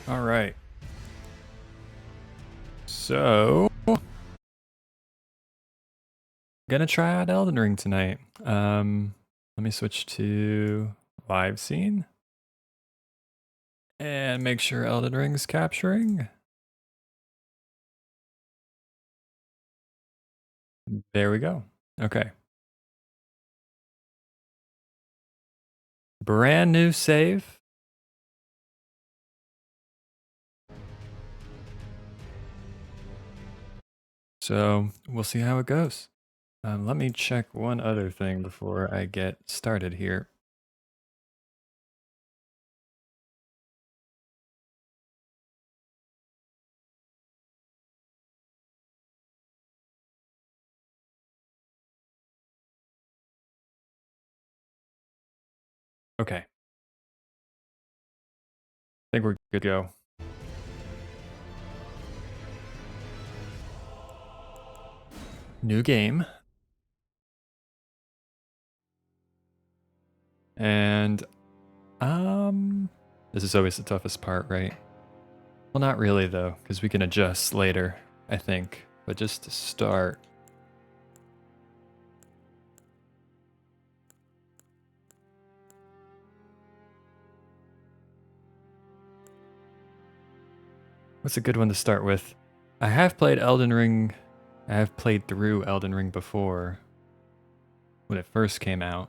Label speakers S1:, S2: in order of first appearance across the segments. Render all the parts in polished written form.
S1: All right. So, gonna try out Elden Ring tonight. Let me switch to live scene and make sure Elden Ring's capturing. There we go. Okay. Brand new save. So we'll see how it goes. Let me check one other thing before I get started here. Okay. I think we're good to go. New game. And this is always the toughest part, right? Well, not really though, because we can adjust later, I think. But just to start, what's a good one to start with? I have played Elden Ring. I have played through Elden Ring before when it first came out.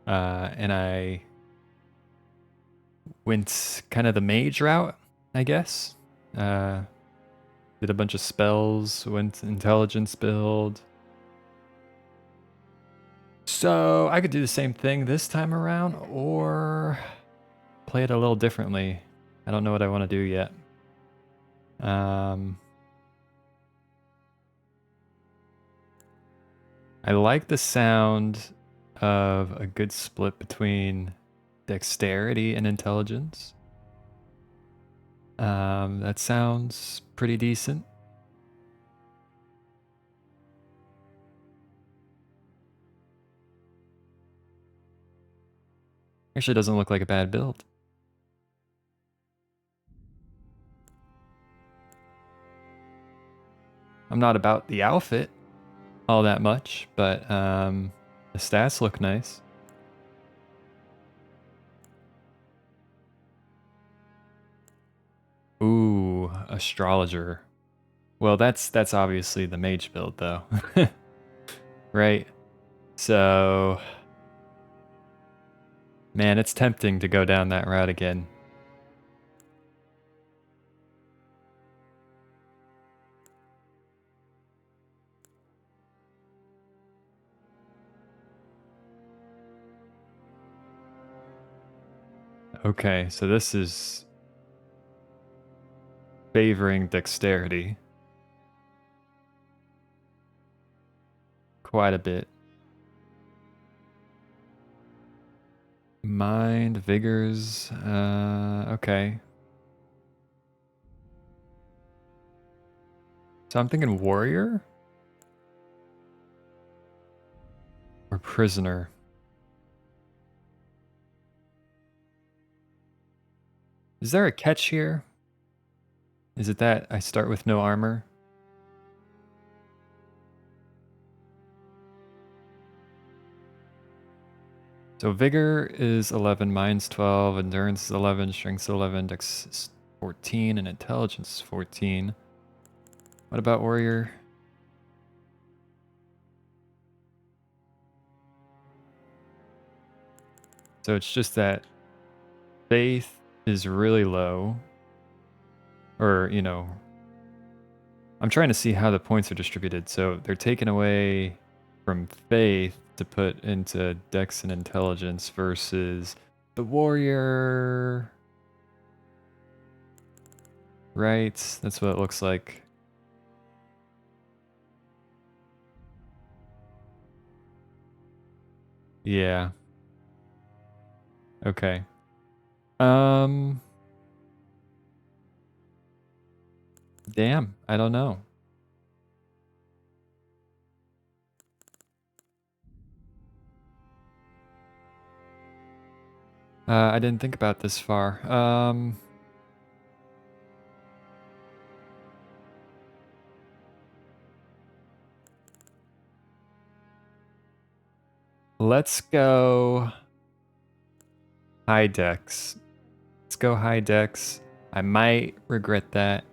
S1: And I went kind of the mage route, I guess. Did a bunch of spells, went intelligence build. So I could do the same thing this time around or play it a little differently. I don't know what I want to do yet. I like the sound of a good split between dexterity and intelligence. That sounds pretty decent. Actually doesn't look like a bad build. I'm not about the outfit all that much, but the stats look nice. Ooh, astrologer. Well, that's obviously the mage build though. Right? So man, it's tempting to go down that route again. Okay, so this is favoring dexterity quite a bit. Mind, vigors, okay. So I'm thinking warrior or prisoner. Is there a catch here? Is it that I start with no armor? So vigor is 11, mind's 12, endurance is 11, strength 11, dex is 14, and intelligence is 14. What about warrior? So it's just that faith is really low. Or, you know, I'm trying to see how the points are distributed. So they're taken away from faith to put into dex and intelligence versus the warrior. Right? That's what it looks like. Yeah. Okay. Damn, I don't know. I didn't think about this far. Let's go high dex. Let's go high dex. I might regret that.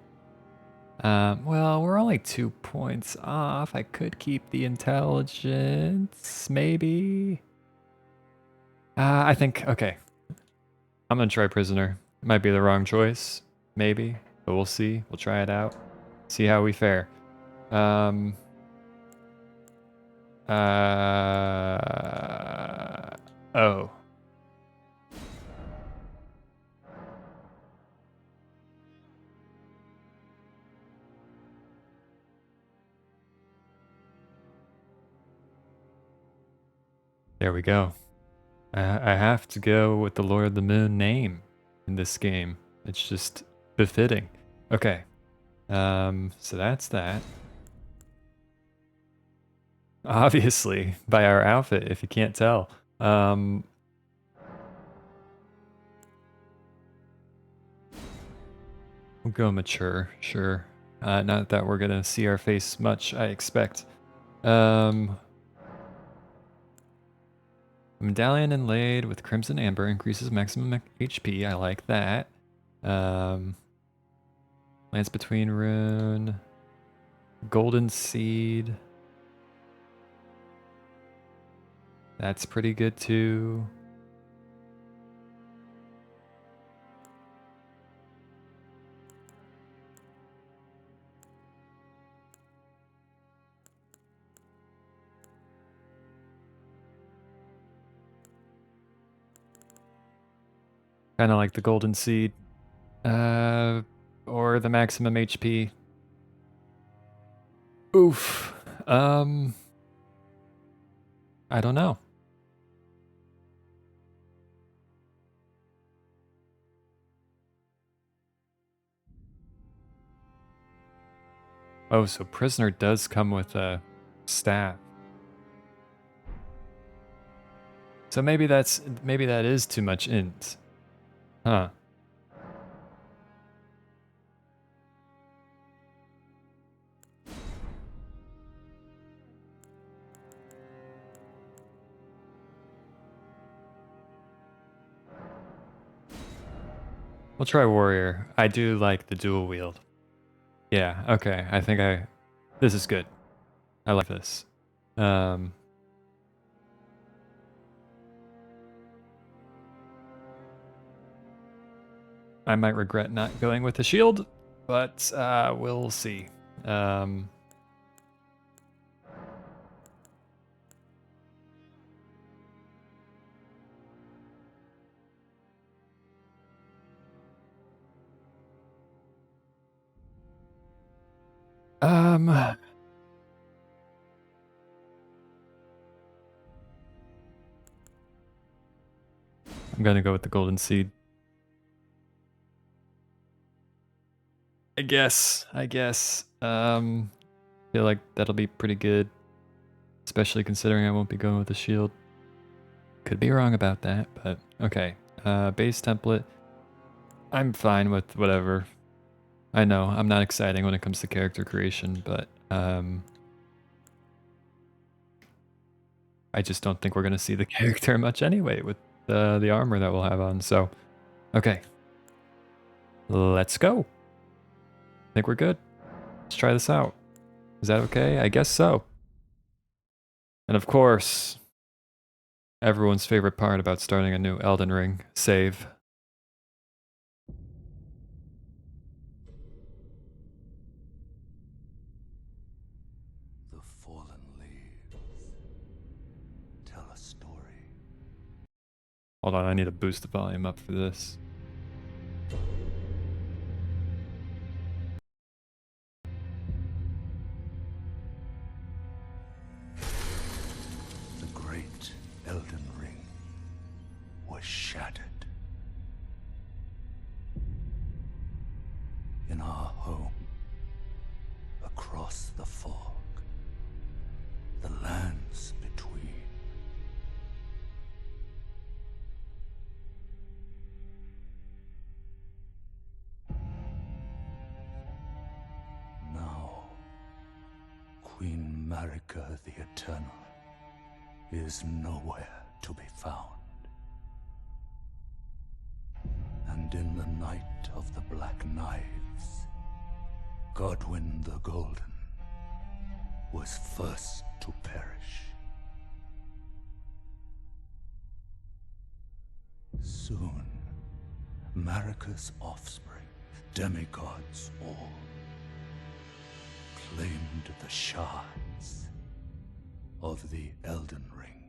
S1: Well, we're only 2 points off. I could keep the intelligence, maybe. I think, okay. I'm gonna try prisoner. Might be the wrong choice, maybe, but we'll see. We'll try it out. See how we fare. Oh. There we go. I have to go with the Lord of the Moon name in this game. It's just befitting. Okay. So that's that. Obviously, by our outfit, if you can't tell. We'll go mature, sure. Not that we're gonna see our face much, I expect. Medallion inlaid with crimson amber increases maximum HP. I like that. Lance between rune. Golden seed. That's pretty good too. Kind of like the golden seed. Or the maximum HP. Oof. I don't know. Oh, so prisoner does come with a staff. So maybe that is too much int. Huh. We'll try warrior. I do like the dual wield. Yeah, okay. I think this is good. I like this. I might regret not going with the shield, but we'll see. I'm gonna go with the golden seed. I guess. Feel like that'll be pretty good, especially considering I won't be going with the shield. Could be wrong about that, but okay. Base template. I'm fine with whatever. I know I'm not exciting when it comes to character creation, but I just don't think we're gonna see the character much anyway with the armor that we'll have on. So, okay, let's go. I think we're good. Let's try this out. Is that okay? I guess so. And of course, everyone's favorite part about starting a new Elden Ring, save.
S2: The fallen leaves tell a story.
S1: Hold on, I need to boost the volume up for this.
S2: The great Elden Ring was shattered. In our home, across the fog, the lands between. Now, Queen Marika the Eternal is nowhere to be found. And in the night of the Black Knives, Godwyn the Golden was first to perish. Soon, Marika's offspring, demigods all, claimed the shards of the Elden Ring.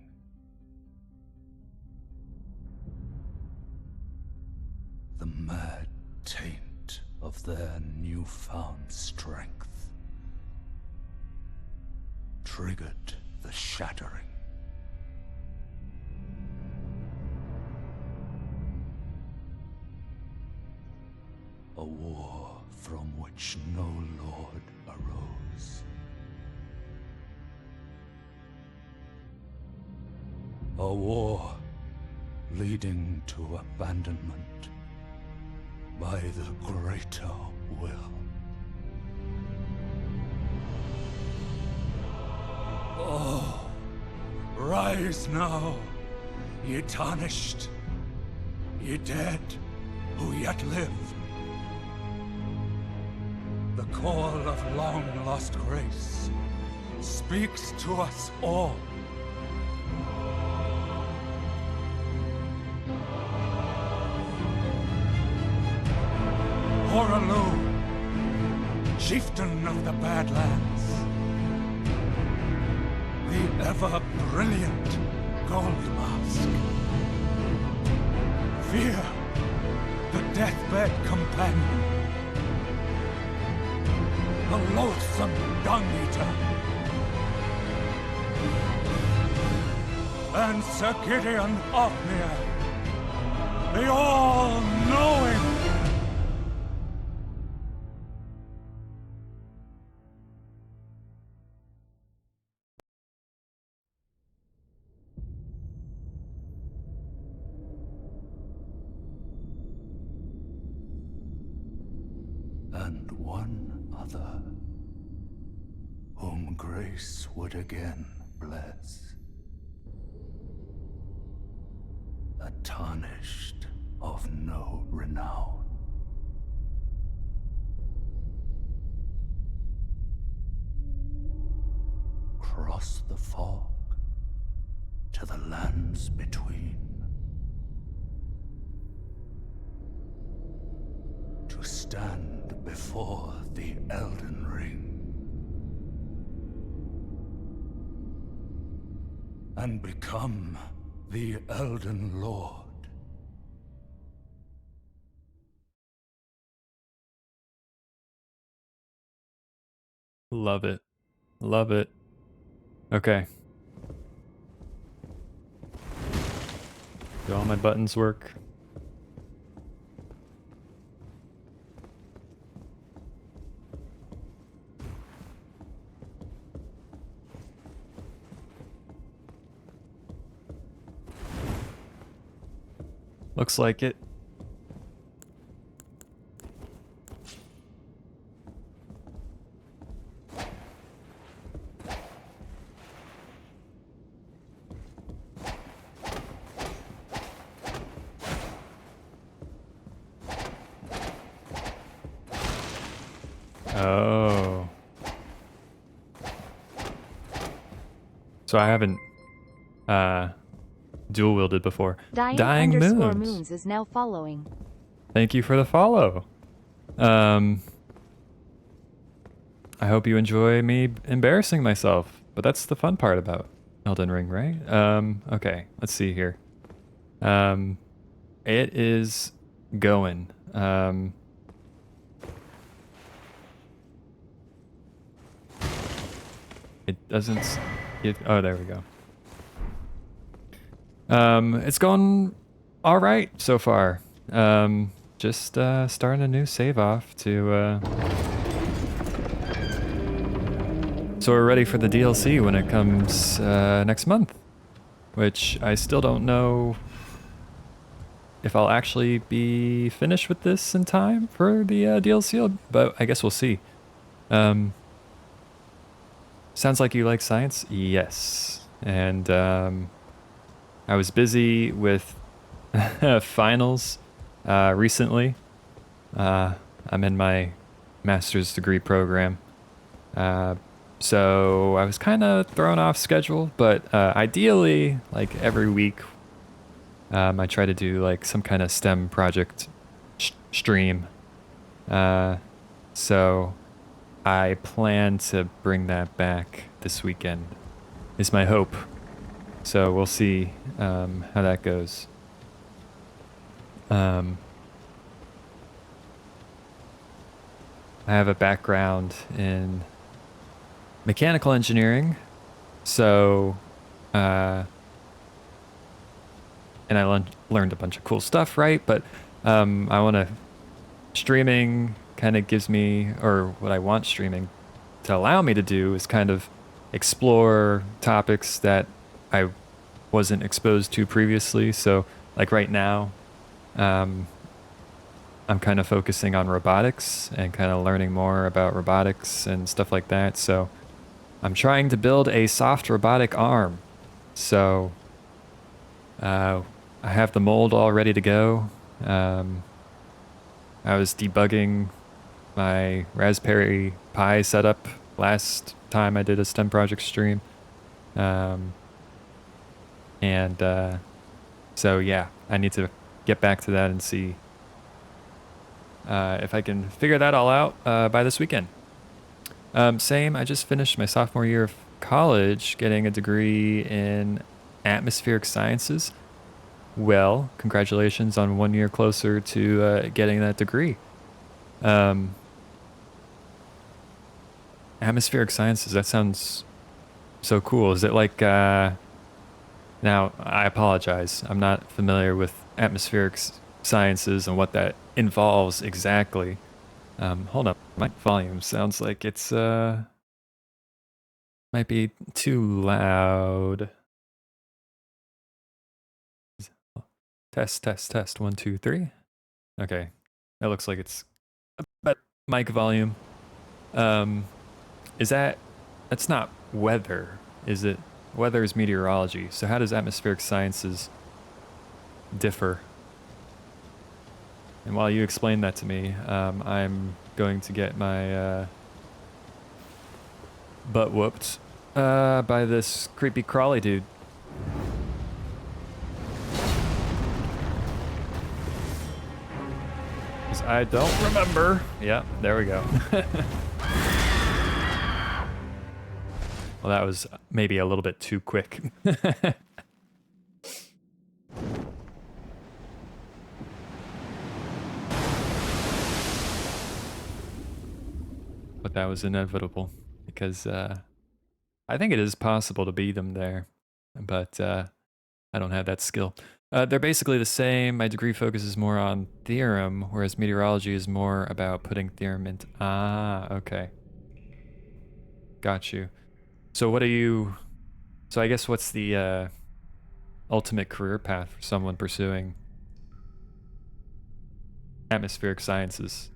S2: The mad taint of their newfound strength triggered the shattering. A war from which no lord arose. A war leading to abandonment by the greater will. Oh, rise now, ye tarnished, ye dead who yet live. The call of long-lost grace speaks to us all. Horalu, chieftain of the Badlands, the ever-brilliant Gold Mask. Fear, the deathbed companion, the loathsome Dung-Eater, and Sir Gideon Ofnir, the all-knowing. And one other, whom grace would again bless. A tarnished of no renown. Cross the fog to the lands between. To stand before the Elden Ring and become the Elden Lord.
S1: Love it. Love it. Okay. Do all my buttons work? Looks like it. Oh. So I haven't dual wielded before. Dying Moons
S3: is now following.
S1: Thank you for the follow. I hope you enjoy me embarrassing myself, but that's the fun part about Elden Ring, right? Okay, let's see here. It is going. It doesn't give, oh, there we go. It's going all right so far. Just starting a new save off to so we're ready for the DLC when it comes next month, which I still don't know if I'll actually be finished with this in time for the DLC, but I guess we'll see. Sounds like you like science? Yes. and I was busy with finals recently. I'm in my master's degree program. So I was kind of thrown off schedule, but ideally, like every week, I try to do like some kind of STEM project stream. So I plan to bring that back this weekend, is my hope. So we'll see how that goes. I have a background in mechanical engineering, so and I learned a bunch of cool stuff, right? But I want to streaming kind of gives me, or what I want streaming to allow me to do is kind of explore topics that I wasn't exposed to previously. So like right now, um, I'm kind of focusing on robotics and kind of learning more about robotics and stuff like that. So I'm trying to build a soft robotic arm. So I have the mold all ready to go. I was debugging my Raspberry Pi setup last time I did a STEM project stream. And so yeah, I need to get back to that and see if I can figure that all out by this weekend. Same, I just finished my sophomore year of college getting a degree in atmospheric sciences. Well, congratulations on 1 year closer to getting that degree. Atmospheric sciences, that sounds so cool. Is it like, now I apologize, I'm not familiar with atmospheric sciences and what that involves exactly. Hold up, my volume sounds like it's, might be too loud. Test, test, test, 1, 2, 3. Okay, that looks like it's a better mic volume. Is that's not weather, is it? Weather is meteorology. So how does atmospheric sciences differ? And while you explain that to me, I'm going to get my butt whooped by this creepy crawly dude. 'Cause I don't remember. Yeah, there we go. Well, that was maybe a little bit too quick. But that was inevitable because I think it is possible to beat them there, but I don't have that skill. They're basically the same. My degree focuses more on theorem, whereas meteorology is more about putting theorem into... Ah, okay. Got you. So what are you... So I guess what's the ultimate career path for someone pursuing atmospheric sciences?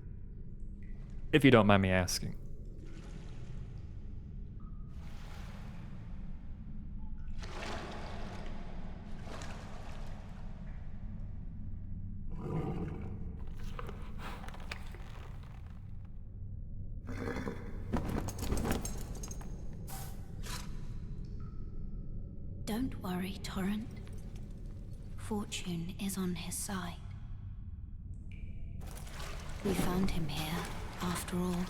S1: If you don't mind me asking.
S3: Don't worry, Torrent. Fortune is on his side. We found him here, after all.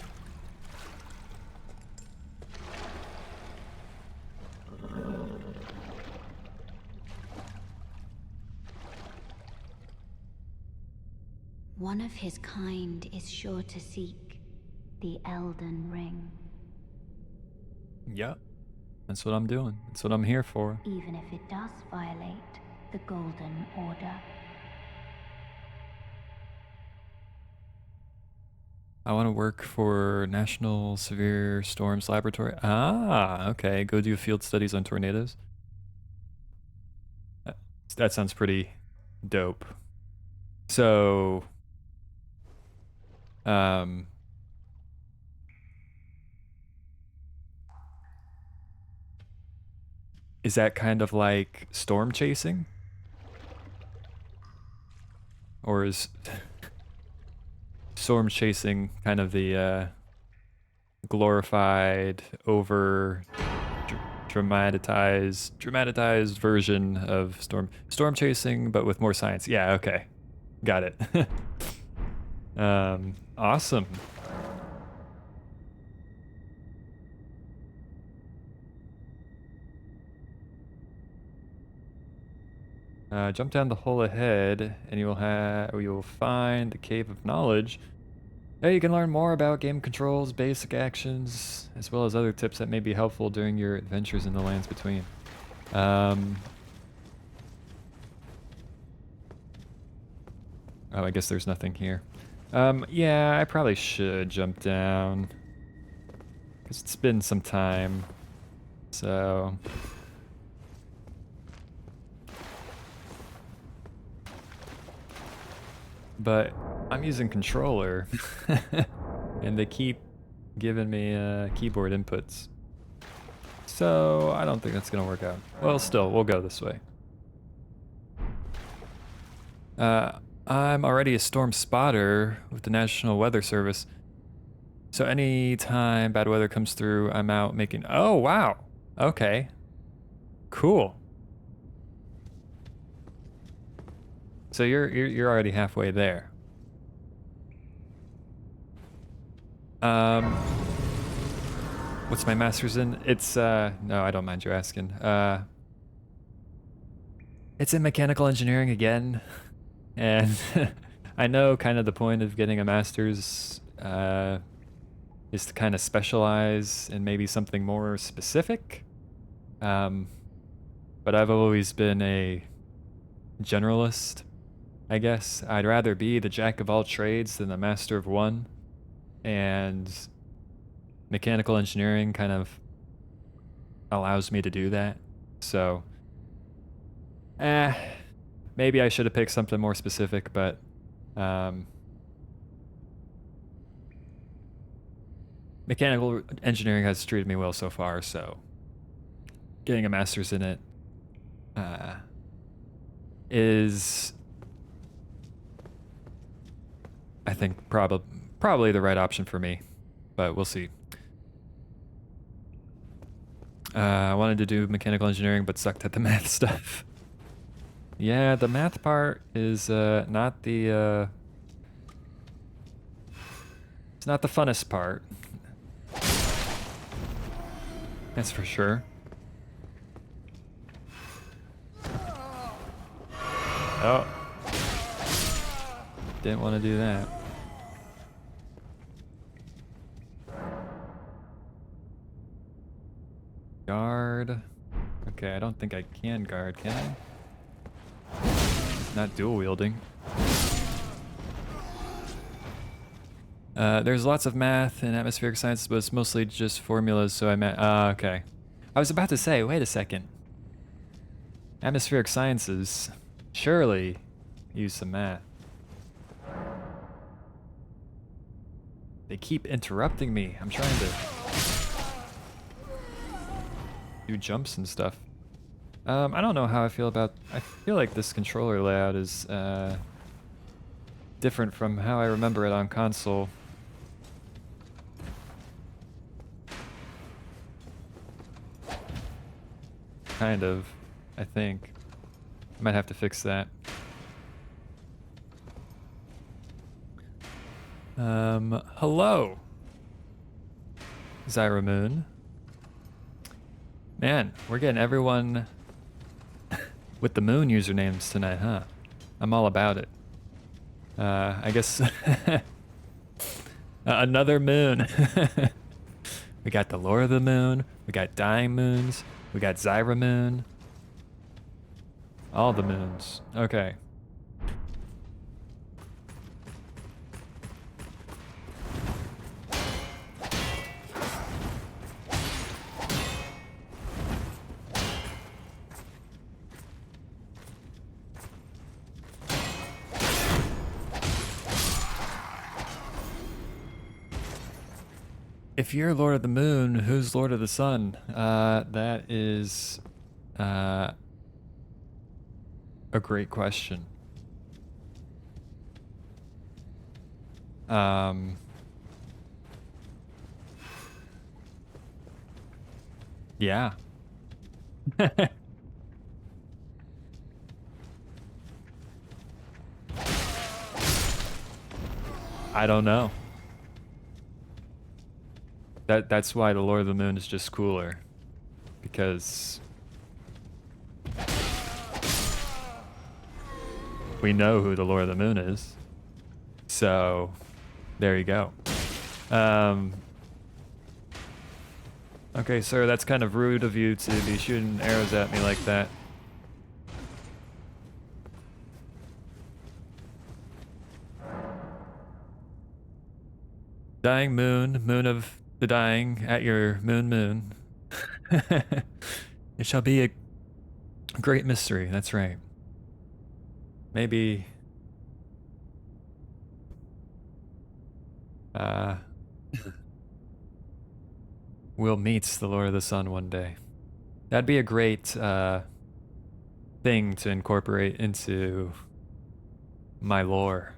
S3: One of his kind is sure to seek the Elden Ring.
S1: Yep. That's what I'm doing. That's what I'm here for.
S3: Even if it does violate the Golden Order.
S1: I want to work for National Severe Storms Laboratory. Ah, okay. Go do field studies on tornadoes. That sounds pretty dope. So, um, Is that kind of like storm chasing? Or is storm chasing kind of the glorified, over dramatized version of storm chasing, but with more science? Yeah, okay. Got it. Awesome. Jump down the hole ahead, and you will find the Cave of Knowledge. There you can learn more about game controls, basic actions, as well as other tips that may be helpful during your adventures in the lands between. Oh, I guess there's nothing here. Yeah, I probably should jump down, because it's been some time, so... But I'm using controller, and they keep giving me keyboard inputs. So I don't think that's gonna work out. Well, still, we'll go this way. I'm already a storm spotter with the National Weather Service. So anytime bad weather comes through, I'm out making... Oh, wow. Okay. Cool. So you're already halfway there. What's my master's in? It's no, I don't mind you asking. It's in mechanical engineering again. And I know kind of the point of getting a master's is to kind of specialize in maybe something more specific. But I've always been a generalist, I guess. I'd rather be the jack of all trades than the master of one. And mechanical engineering kind of allows me to do that. So, maybe I should have picked something more specific, but mechanical engineering has treated me well so far, so getting a master's in it is, I think, probably the right option for me, but we'll see. I wanted to do mechanical engineering, but sucked at the math stuff. Yeah, the math part is not the it's not the funnest part. That's for sure. Oh. Didn't want to do that. Guard. Okay, I don't think I can guard, can I? Not dual wielding. There's lots of math in atmospheric sciences, but it's mostly just formulas, so I meant... okay. I was about to say, wait a second. Atmospheric sciences surely use some math. They keep interrupting me. I'm trying to do jumps and stuff. I don't know how I feel about... I feel like this controller layout is different from how I remember it on console. Kind of, I think. I might have to fix that. Hello, Zyra Moon. Man, we're getting everyone with the moon usernames tonight, huh? I'm all about it. I guess another moon. We got the Lore of the Moon, we got Dying Moons, we got Zyra Moon. All the moons. Okay. If you're Lord of the Moon, who's Lord of the Sun? That is A great question. Yeah. I don't know. That's why the Lord of the Moon is just cooler. Because we know who the Lord of the Moon is. So there you go. Okay, sir, that's kind of rude of you to be shooting arrows at me like that. Dying moon, moon of the dying, at your moon. It shall be a great mystery, that's right. Maybe... we'll meet the Lord of the Sun one day. That'd be a great thing to incorporate into my lore,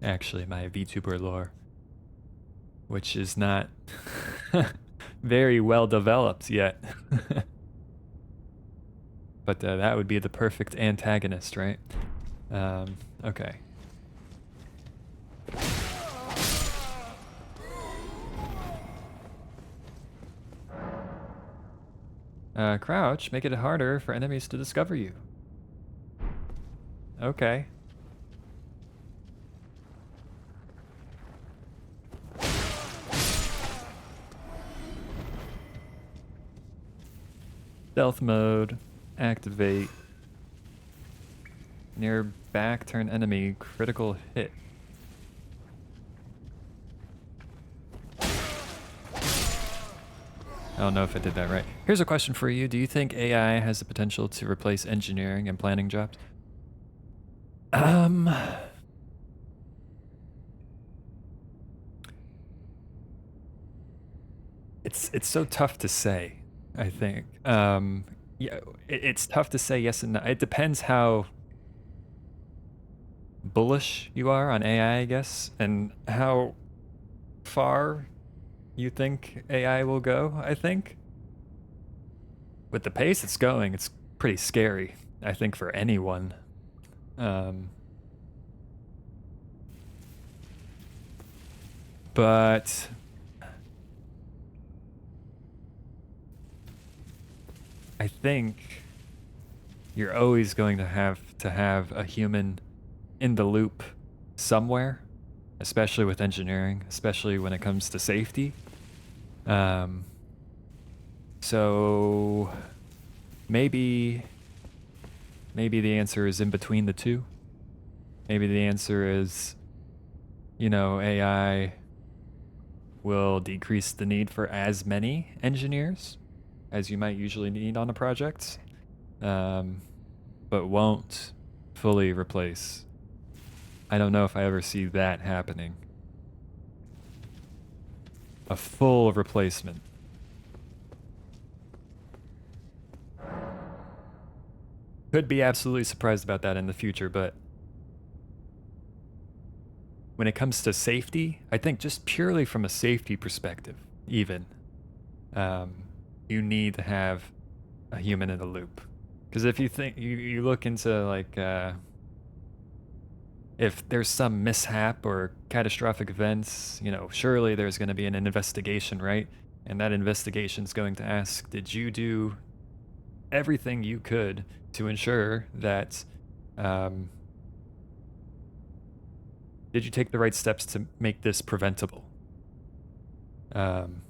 S1: actually, my VTuber lore, which is not very well developed yet. But that would be the perfect antagonist, right? Okay. Crouch, make it harder for enemies to discover you. Okay. Stealth mode, activate. Near back, turn enemy, critical hit. I don't know if I did that right. Here's a question for you. Do you think AI has the potential to replace engineering and planning jobs? It's so tough to say, I think. Yeah, it's tough to say yes and no. It depends how bullish you are on AI, I guess, and how far you think AI will go, I think. With the pace it's going, it's pretty scary, I think, for anyone. But I think you're always going to have a human in the loop somewhere, especially with engineering, especially when it comes to safety. So maybe the answer is in between the two. Maybe the answer is, you know, AI will decrease the need for as many engineers as you might usually need on a project, but won't fully replace. I don't know if I ever see that happening. A full replacement. Could be absolutely surprised about that in the future, but when it comes to safety, I think just purely from a safety perspective, even, you need to have a human in the loop. Because if you think, you look into like, if there's some mishap or catastrophic events, you know, surely there's going to be an investigation, right? And that investigation is going to ask, did you do everything you could to ensure that, did you take the right steps to make this preventable? And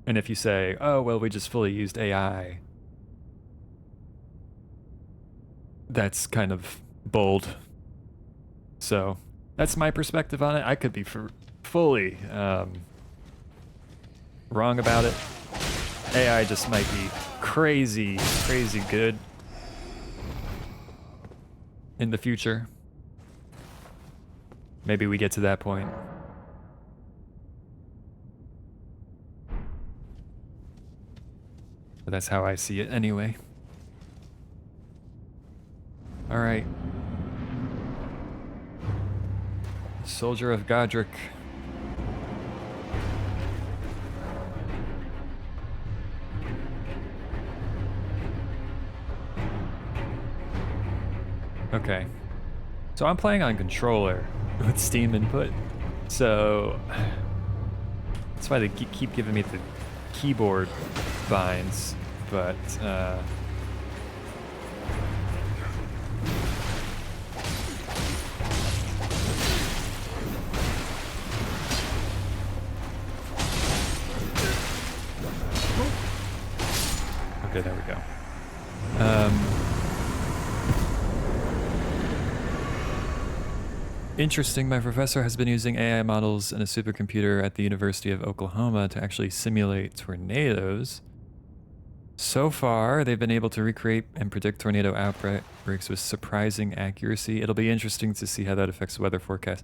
S1: if you say, oh, well, we just fully used AI, that's kind of bold. So that's my perspective on it. I could be fully wrong about it. AI just might be crazy good in the future. Maybe we get to that point. But that's how I see it anyway. All right. Soldier of Godric. Okay. So I'm playing on controller with Steam input. So that's why they keep giving me the keyboard binds, but okay, there we go. Interesting, my professor has been using AI models in a supercomputer at the University of Oklahoma to actually simulate tornadoes. So far, they've been able to recreate and predict tornado outbreaks with surprising accuracy. It'll be interesting to see how that affects weather forecast.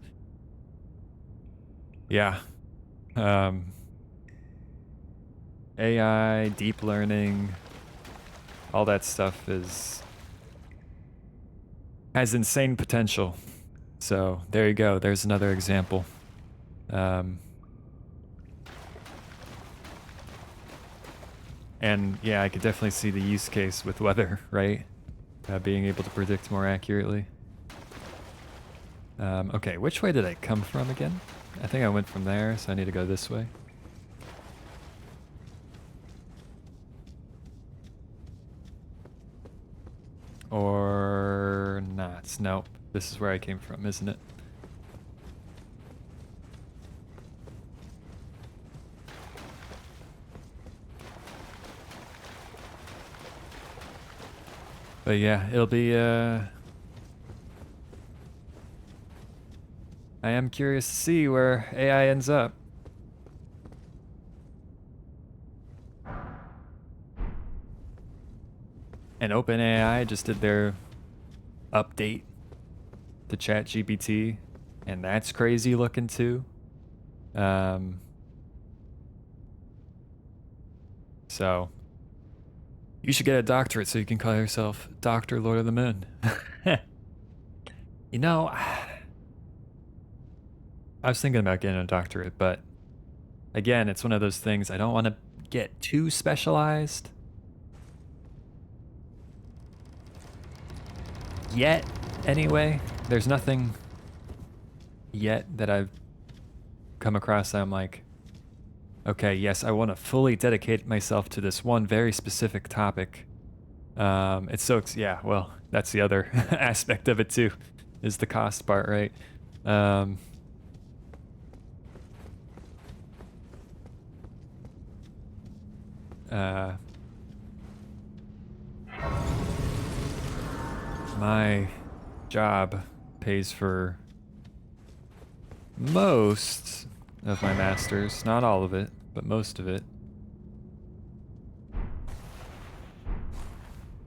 S1: Yeah. AI, deep learning, all that stuff has insane potential. So there you go. There's another example. And yeah, I could definitely see the use case with weather, right? Being able to predict more accurately. Okay, which way did I come from again? I think I went from there, so I need to go this way. Or not. Nope. This is where I came from, isn't it? But yeah, it'll be, I am curious to see where AI ends up. And OpenAI just did their update to ChatGPT, and that's crazy looking too. So you should get a doctorate so you can call yourself Dr. Lord of the Moon. You know, I was thinking about getting a doctorate, but again, it's one of those things I don't want to get too specialized yet. Anyway, there's nothing yet that I've come across that I'm like, okay, yes, I want to fully dedicate myself to this one very specific topic. It's so, yeah, well, that's the other aspect of it too, is the cost part, right? My job pays for most of my masters, not all of it, but most of it.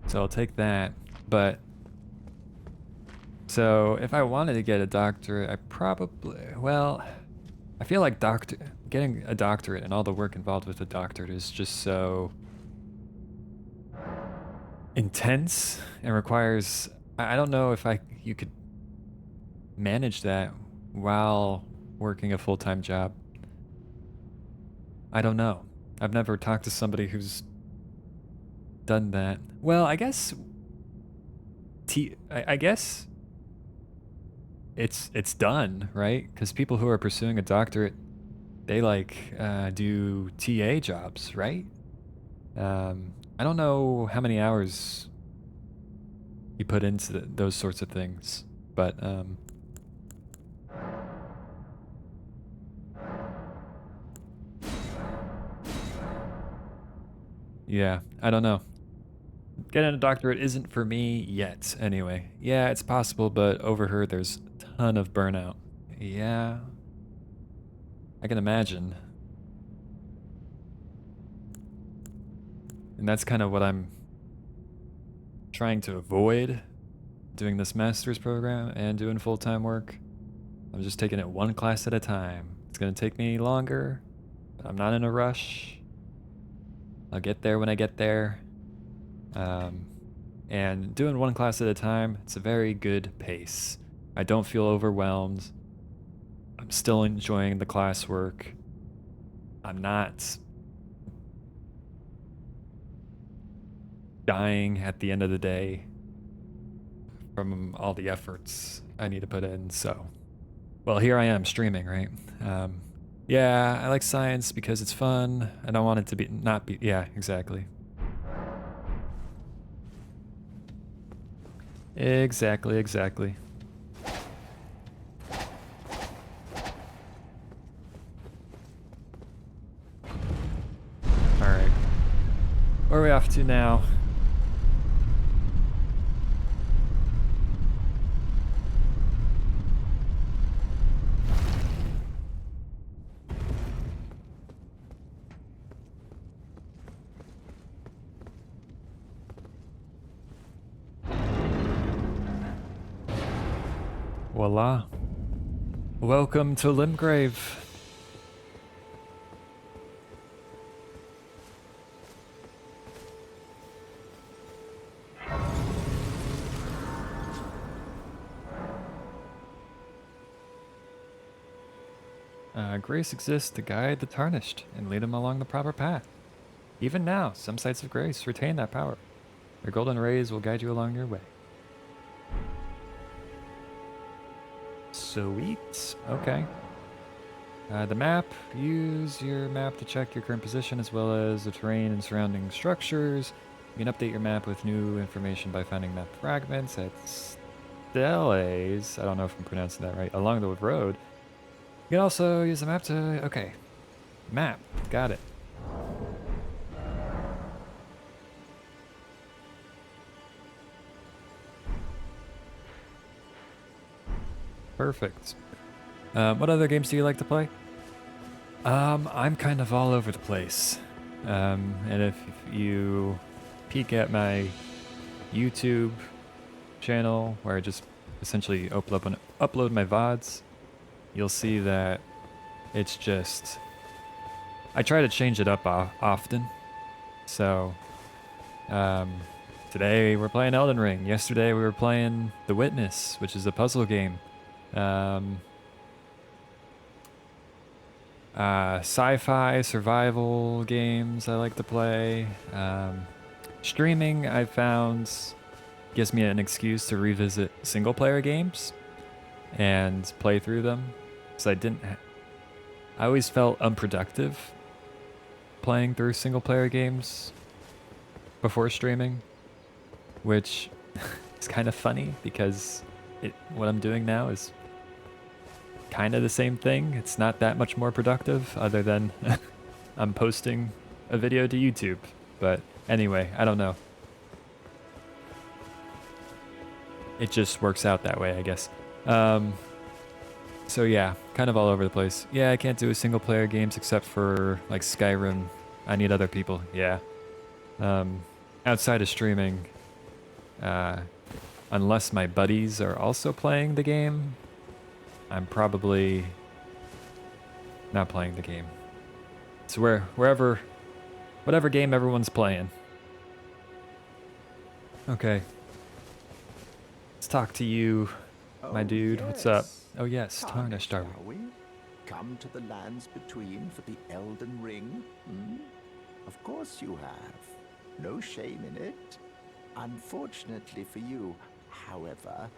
S1: So I'll take that, but so if I wanted to get a doctorate, I probably, well, I feel like getting a doctorate and all the work involved with a doctorate is just so intense and requires, I don't know if you could manage that while working a full-time job. I don't know. I've never talked to somebody who's done that. Well, I guess I guess it's done, right? Because people who are pursuing a doctorate, they do TA jobs, right? I don't know how many hours you put into those sorts of things, but yeah, I don't know. Getting a doctorate isn't for me yet, anyway. Yeah, it's possible, but overheard there's a ton of burnout. Yeah, I can imagine. And that's kind of what I'm trying to avoid doing this master's program and doing full-time work. I'm just taking it one class at a time. It's gonna take me longer, but I'm not in a rush. I'll get there when I get there. And doing one class at a time, it's a very good pace. I don't feel overwhelmed. I'm still enjoying the classwork. I'm not dying at the end of the day from all the efforts I need to put in, so. Well, here I am streaming, right? Yeah, I like science because it's fun. I don't want it to be, yeah, exactly. Exactly. Alright. Where are we off to now? Voila. Welcome to Limgrave. Grace exists to guide the tarnished and lead them along the proper path. Even now, some sites of grace retain that power. Their golden rays will guide you along your way. Sweet. Okay. The map. Use your map to check your current position as well as the terrain and surrounding structures. You can update your map with new information by finding map fragments at Stellays. I don't know if I'm pronouncing that right. Along the road. You can also use the map to... Okay. Map. Got it. Perfect. What other games do you like to play? I'm kind of all over the place. And if you peek at my YouTube channel, where I just essentially upload my VODs, you'll see that it's just... I try to change it up often. So, today we're playing Elden Ring. Yesterday we were playing The Witness, which is a puzzle game. Sci-fi survival games I like to play. Streaming, I found, gives me an excuse to revisit single-player games and play through them. So I always felt unproductive playing through single-player games before streaming, which is kind of funny because what I'm doing now is kind of the same thing. It's not that much more productive other than I'm posting a video to YouTube. But anyway, I don't know. It just works out that way, I guess. So yeah, kind of all over the place. Yeah, I can't do single player games except for like Skyrim. I need other people. Yeah. Outside of streaming, unless my buddies are also playing the game, I'm probably not playing the game. So whatever game everyone's playing. Okay. Let's talk to you, my dude.
S4: Yes.
S1: What's up? Oh yes, Tarnished, are
S4: Shall we? Come to the lands between for the Elden Ring? Hmm? Of course you have. No shame in it. Unfortunately for you, however,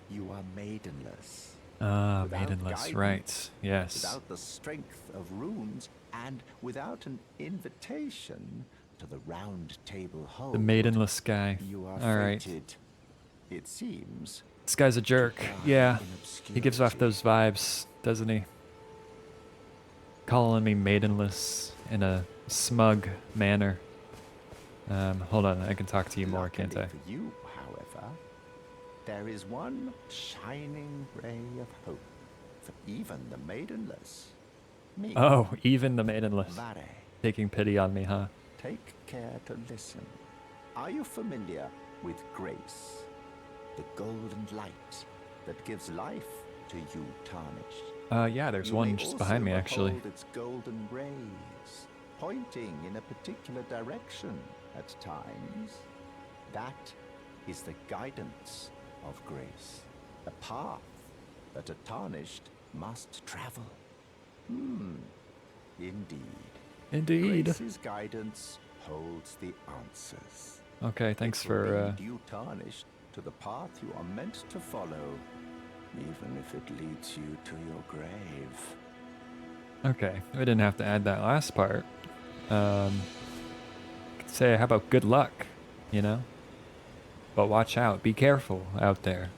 S4: you are maidenless. Without
S1: maidenless,
S4: guidance,
S1: right. Yes.
S4: Without the strength of runes, and without an invitation to the round table hold.
S1: The maidenless guy.
S4: You are
S1: Alright.
S4: fated, it seems.
S1: This guy's a jerk.
S4: die
S1: Yeah.
S4: in
S1: He gives off
S4: obscurity.
S1: those vibes, doesn't he? Calling me maidenless in a smug manner. Hold on, I can talk to you more, can't I?
S4: Luckily for you, however, there is one shining ray of hope for even the maidenless. Me,
S1: Oh, even the maidenless.
S4: Vare.
S1: Taking pity on me, huh?
S4: Take care to listen. Are you familiar with grace? The golden light that gives life to you tarnished.
S1: Yeah, there's
S4: You
S1: one
S4: may
S1: just
S4: also
S1: behind me, actually.
S4: behold its golden rays, pointing in a particular direction at times. That is the guidance of grace, the path that a tarnished must travel. Indeed.
S1: Indeed.
S4: Grace's guidance holds the answers.
S1: Okay, thanks
S4: It will
S1: for
S4: lead you tarnished to the path you are meant to follow, even if it leads you to your grave.
S1: Okay, we didn't have to add that last part. Could say, how about good luck, you know? But watch out, be careful out there.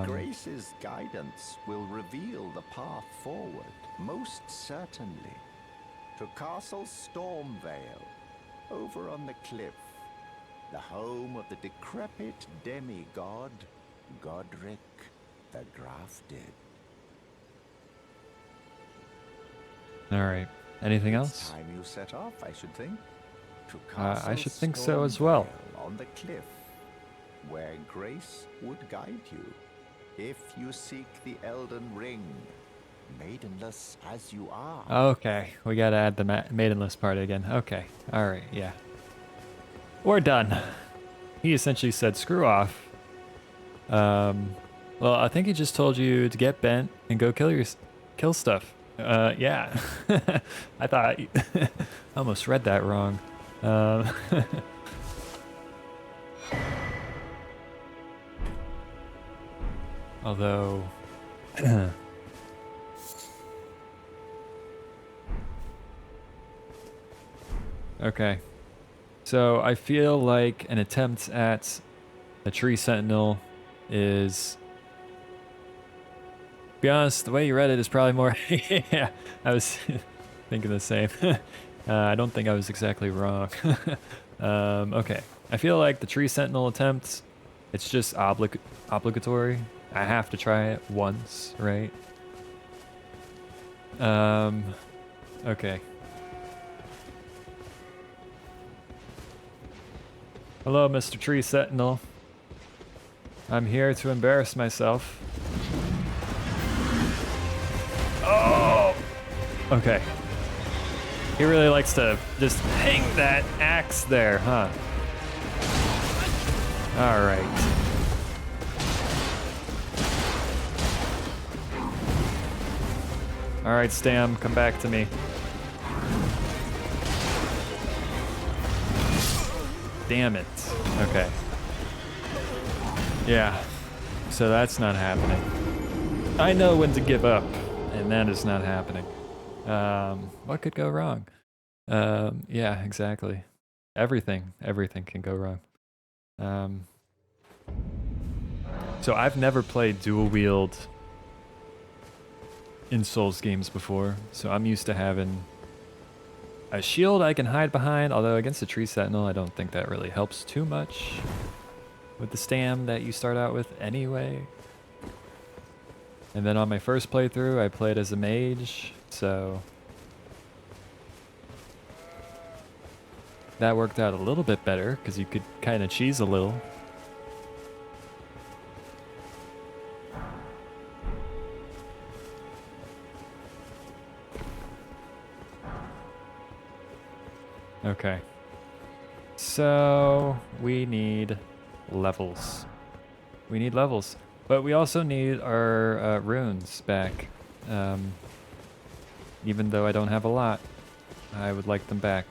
S4: Grace's guidance will reveal the path forward, most certainly. To Castle Stormvale, over on the cliff, the home of the decrepit demigod, Godric the Grafted.
S1: Alright, anything
S4: It's
S1: else?
S4: time you set off, I should think. To
S1: I should think so
S4: Castle
S1: as well.
S4: Stormvale on the cliff, where Grace would guide you, if you seek the Elden Ring, maidenless as you are.
S1: Okay, we gotta add the maidenless part again. Okay, alright, yeah. We're done. He essentially said, screw off. Well, I think he just told you to get bent and go kill stuff. Yeah. I thought, I almost read that wrong. Although, okay. So I feel like an attempt at a tree sentinel is, to be honest, the way you read it is probably more, yeah, I was thinking the same. I don't think I was exactly wrong. Okay, I feel like the tree sentinel attempt, it's just obligatory. I have to try it once, right? Okay. Hello, Mr. Tree Sentinel. I'm here to embarrass myself. Oh! Okay. He really likes to just hang that axe there, huh? Alright. Alright, Stam, come back to me. Damn it. Okay. Yeah. So that's not happening. I know when to give up, and that is not happening. What could go wrong? Yeah, exactly. Everything can go wrong. So I've never played dual wield in Souls games before, so I'm used to having a shield I can hide behind, although against the Tree Sentinel, I don't think that really helps too much with the stam that you start out with anyway. And then on my first playthrough, I played as a mage, so that worked out a little bit better, because you could kind of cheese a little. Okay. So we need levels. We need levels. But we also need our runes back. Even though I don't have a lot, I would like them back.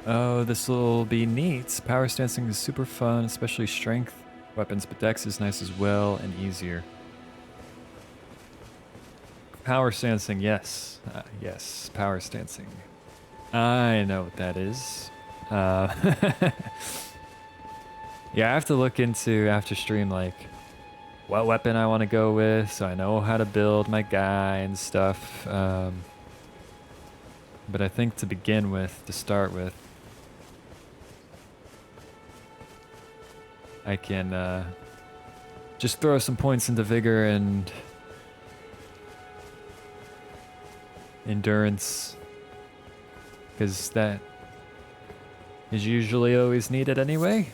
S1: Oh, this will be neat. Power stancing is super fun, especially strength weapons, but dex is nice as well and easier. Power stancing, yes. Yes, power stancing. I know what that is. Yeah, I have to look into after stream, like, what weapon I want to go with, so I know how to build my guy and stuff. But I think to begin with, to start with, I can just throw some points into vigor and endurance, because that is usually always needed anyway.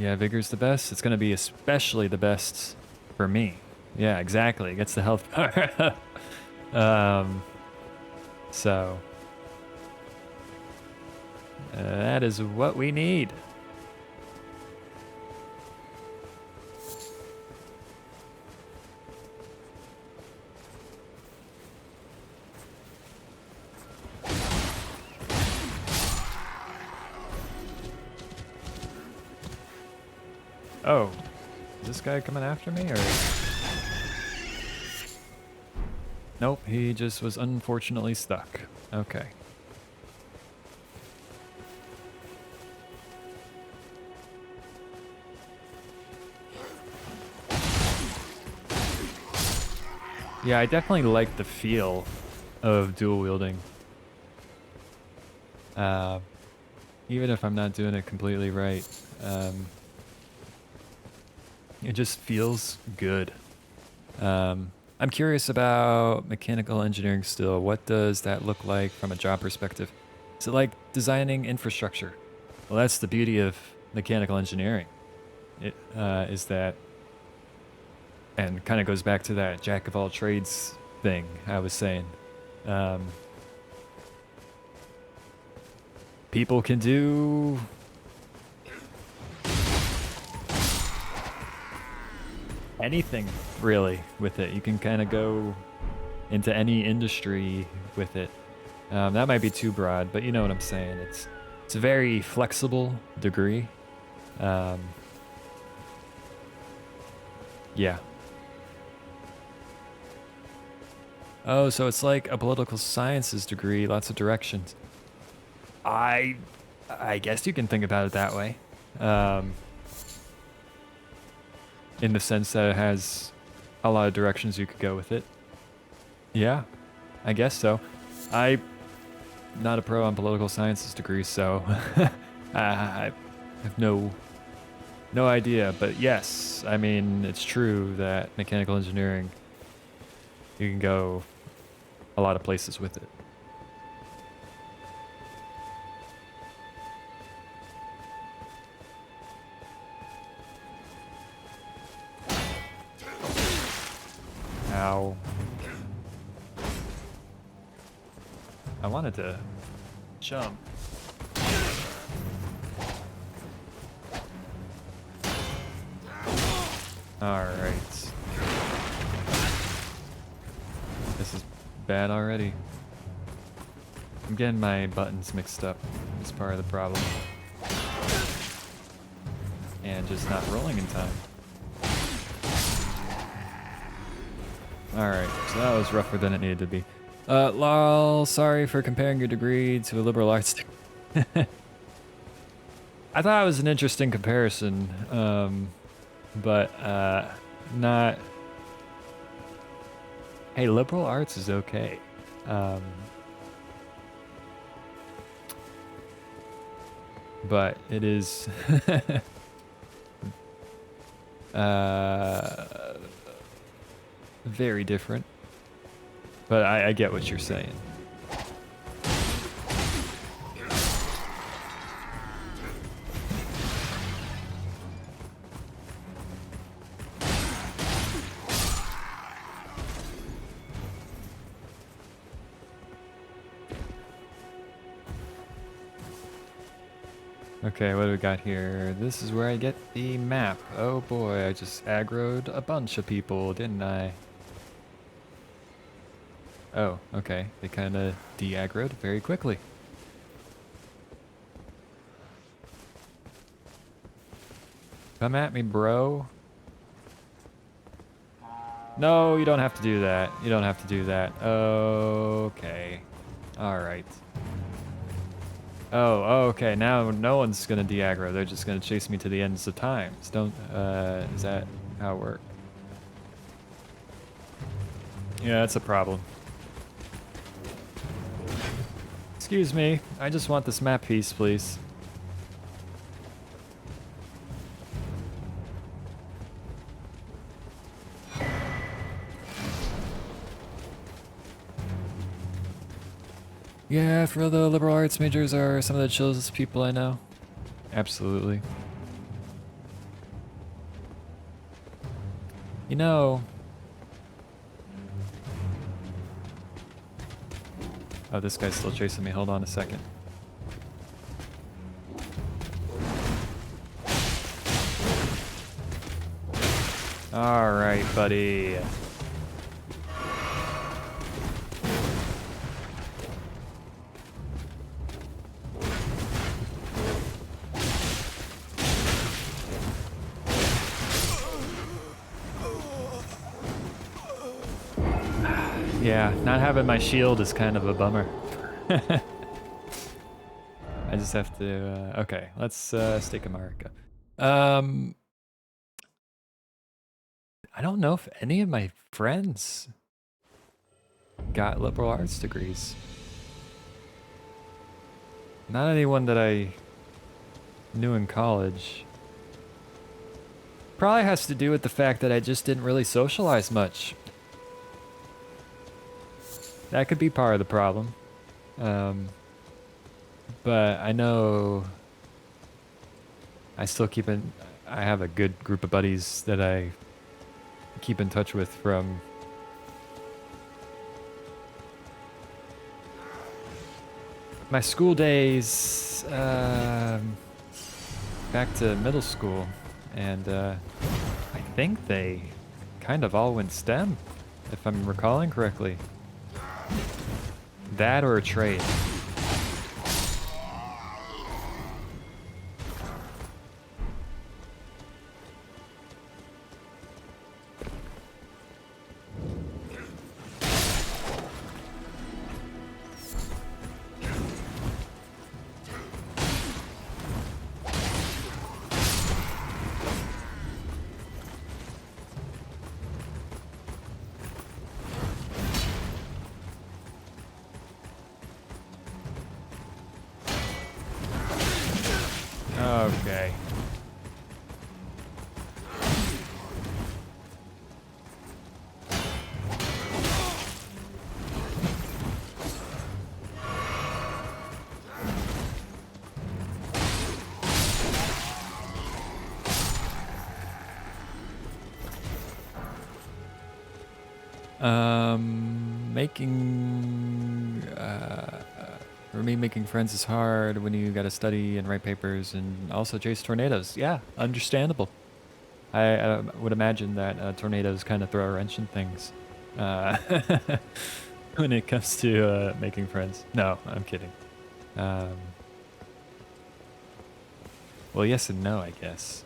S1: Yeah, vigor's the best. It's gonna be especially the best for me. Yeah, exactly. It gets the health bar. So that is what we need. Oh, is this guy coming after me, or? Nope, he just was unfortunately stuck. Okay. Yeah, I definitely like the feel of dual wielding. Even if I'm not doing it completely right. It just feels good. I'm curious about mechanical engineering still. What does that look like from a job perspective? Is it like designing infrastructure? Well, that's the beauty of mechanical engineering. It is that, and kind of goes back to that jack of all trades thing I was saying. People can do anything really with it. You can kind of go into any industry with it. That might be too broad, but you know what I'm saying. It's a very flexible degree. Yeah. Oh, so it's like a political sciences degree, lots of directions. I guess you can think about it that way. In the sense that it has a lot of directions you could go with it. Yeah, I guess so. I'm not a pro on political sciences degrees, so I have no idea. But yes, I mean, it's true that mechanical engineering, you can go a lot of places with it. Ow. I wanted to jump. Alright. This is bad already. I'm getting my buttons mixed up. It's part of the problem. And just not rolling in time. Alright, so that was rougher than it needed to be. Lol, sorry for comparing your degree to a liberal arts degree. I thought it was an interesting comparison, but not... Hey, liberal arts is okay. But it is... very different. But I get what you're saying. Okay, what do we got here? This is where I get the map. Oh boy, I just aggroed a bunch of people, didn't I? Oh, okay. They kind of de-aggroed very quickly. Come at me, bro. No, you don't have to do that. You don't have to do that. Okay. Alright. Oh, okay. Now no one's gonna de-aggro. They're just gonna chase me to the ends of times. Don't, is that how it works? Yeah, that's a problem. Excuse me, I just want this map piece, please. Yeah, for real though, liberal arts majors are some of the chillest people I know. Absolutely. You know... Oh, this guy's still chasing me. Hold on a second. All right, buddy. Yeah, not having my shield is kind of a bummer. I just have to, okay, let's stake America. I don't know if any of my friends got liberal arts degrees. Not anyone that I knew in college. Probably has to do with the fact that I just didn't really socialize much. That could be part of the problem. But I know I still keep in, I have a good group of buddies that I keep in touch with from my school days, back to middle school, and I think they kind of all went STEM, if I'm recalling correctly. That or a trade. Okay. For me, making friends is hard when you gotta study and write papers and also chase tornadoes. Yeah, understandable. I would imagine that tornadoes kind of throw a wrench in things when it comes to making friends. No, I'm kidding. Well, yes and no, I guess.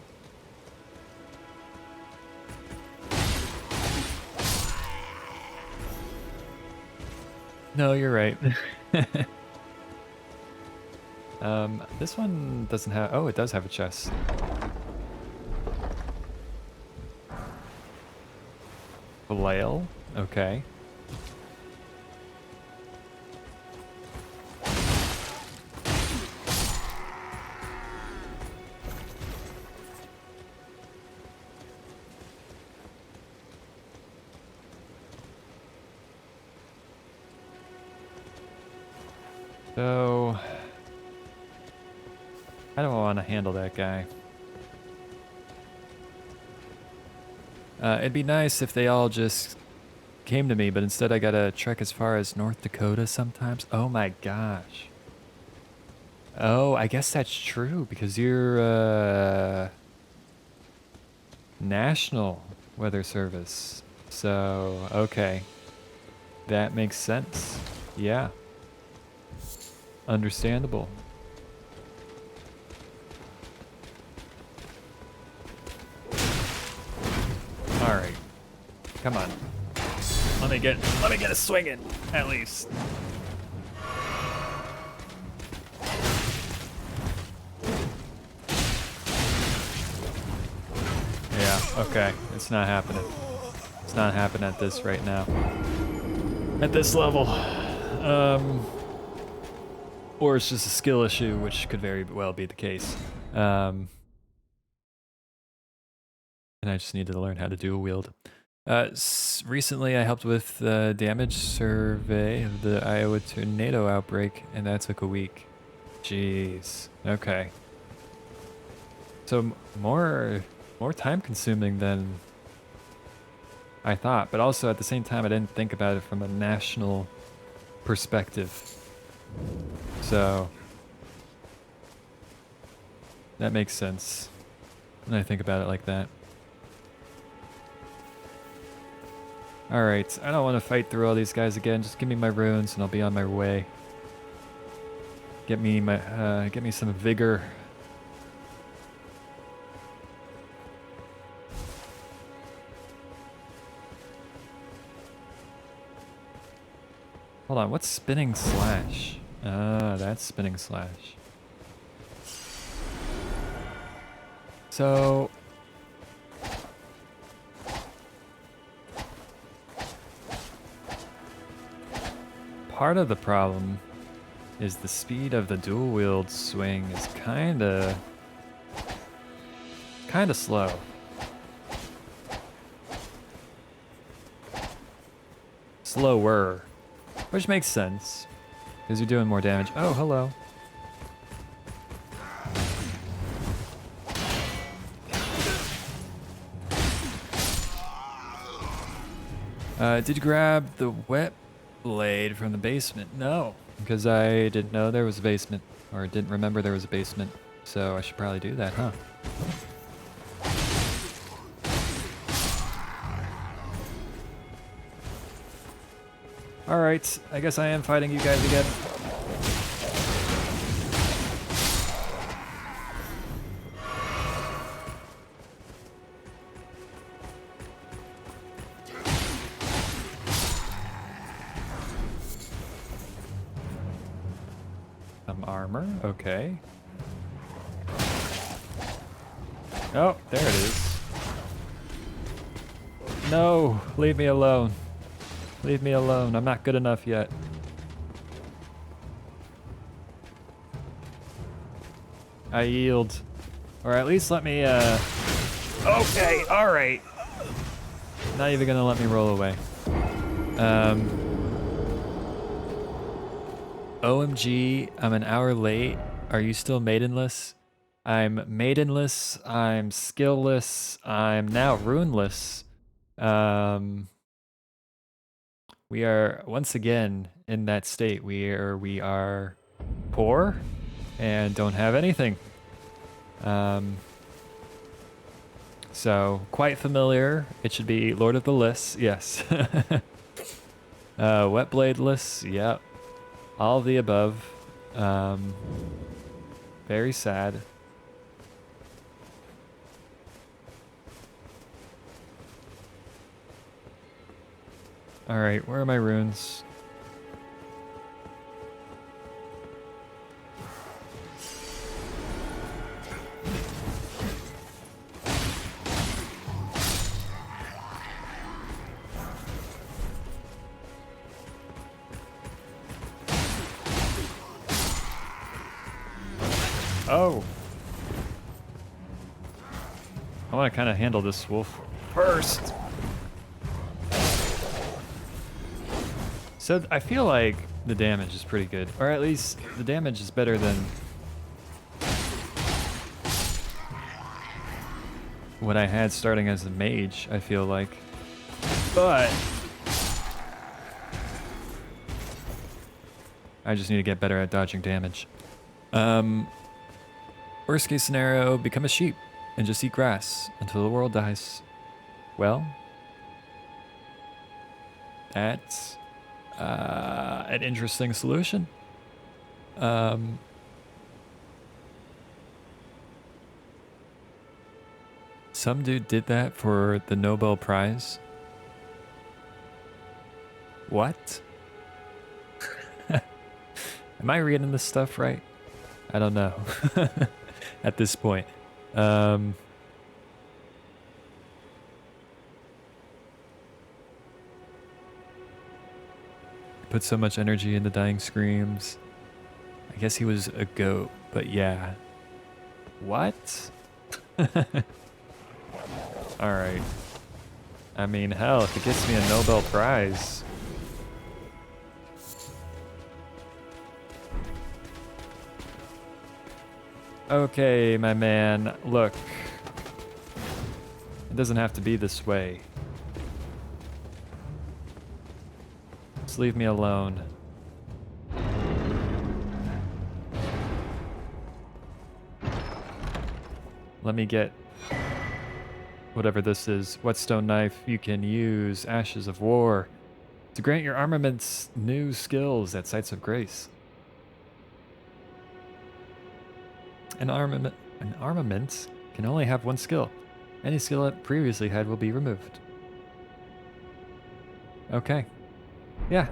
S1: No, you're right. This one doesn't have... Oh, it does have a chest. Flail? Okay. So... I don't want to handle that guy. It'd be nice if they all just came to me, but instead I gotta trek as far as North Dakota sometimes. Oh my gosh. Oh, I guess that's true because you're National Weather Service. So, okay. That makes sense. Yeah. Understandable. All right, come on. Let me get a swing in, at least. Yeah, okay, it's not happening. It's not happening at this right now. At this level. Or it's just a skill issue, which could very well be the case. And I just needed to learn how to dual wield. Recently I helped with the damage survey of the Iowa tornado outbreak, and that took a week. Jeez. Okay. So more time consuming than I thought, but also at the same time, I didn't think about it from a national perspective. So that makes sense when I think about it like that. Alright, I don't want to fight through all these guys again. Just give me my runes and I'll be on my way. Get me some vigor. Hold on, what's spinning slash? Ah, that's spinning slash. So part of the problem is the speed of the dual wield swing is kinda slow. Slower. Which makes sense, because you're doing more damage. Oh, hello. Did you grab the wet blade from the basement? No, because I didn't know there was a basement, or didn't remember there was a basement, so I should probably do that, huh? Alright, I guess I am fighting you guys again. Some armor, okay. Oh, there it is. No, leave me alone. Leave me alone, I'm not good enough yet. I yield. Or at least let me, okay, alright. Not even gonna let me roll away. OMG, I'm an hour late. Are you still maidenless? I'm maidenless, I'm skillless, I'm now runeless. We are once again in that state where we are poor and don't have anything. So quite familiar. It should be Lord of the Lists, yes. Wet bladeless, yep. All of the above. Very sad. Alright, where are my runes? Oh! I want to kind of handle this wolf first. So I feel like the damage is pretty good, or at least the damage is better than what I had starting as a mage, I feel like. But I just need to get better at dodging damage. Worst case scenario, become a sheep and just eat grass until the world dies. Well, that's an interesting solution. Some dude did that for the Nobel Prize. What? Am I reading this stuff right? I don't know. At this point. Put so much energy into dying screams. I guess he was a goat, but yeah. What? Alright. I mean, hell, if it gets me a Nobel Prize. Okay, my man, look. It doesn't have to be this way. Just leave me alone. Let me get whatever this is. Whetstone knife. You can use Ashes of War to grant your armaments new skills at Sites of Grace. An armament can only have one skill. Any skill it previously had will be removed. Okay. Yeah.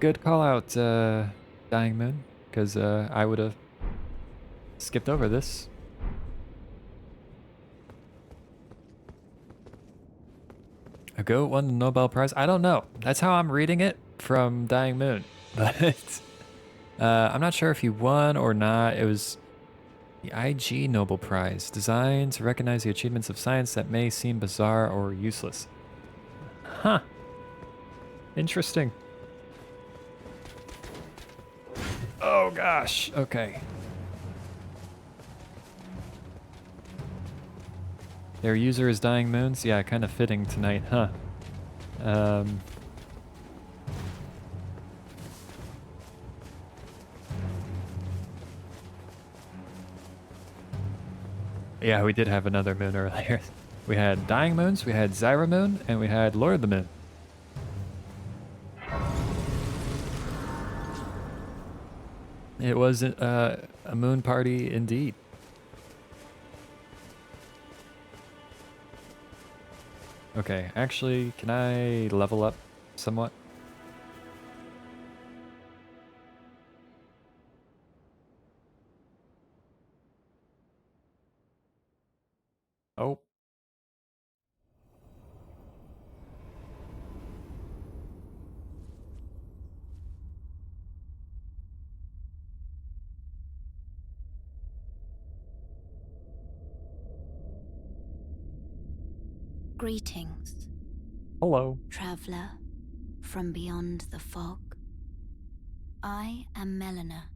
S1: Good call out, Dying Moon, because I would have skipped over this. A goat won the Nobel Prize? I don't know. That's how I'm reading it from Dying Moon. But I'm not sure if he won or not. It was the IG Nobel Prize, designed to recognize the achievements of science that may seem bizarre or useless. Huh. Interesting. Oh gosh. Okay. Their user is Dying Moons? Yeah, kind of fitting tonight, huh? Yeah, we did have another moon earlier. We had Dying Moons, we had Zyra Moon, and we had Lord of the Moon. It was a moon party indeed. Okay, actually, can I level up somewhat? Oh.
S3: Greetings,
S1: Hello.
S3: traveler from beyond the fog. I am Melina.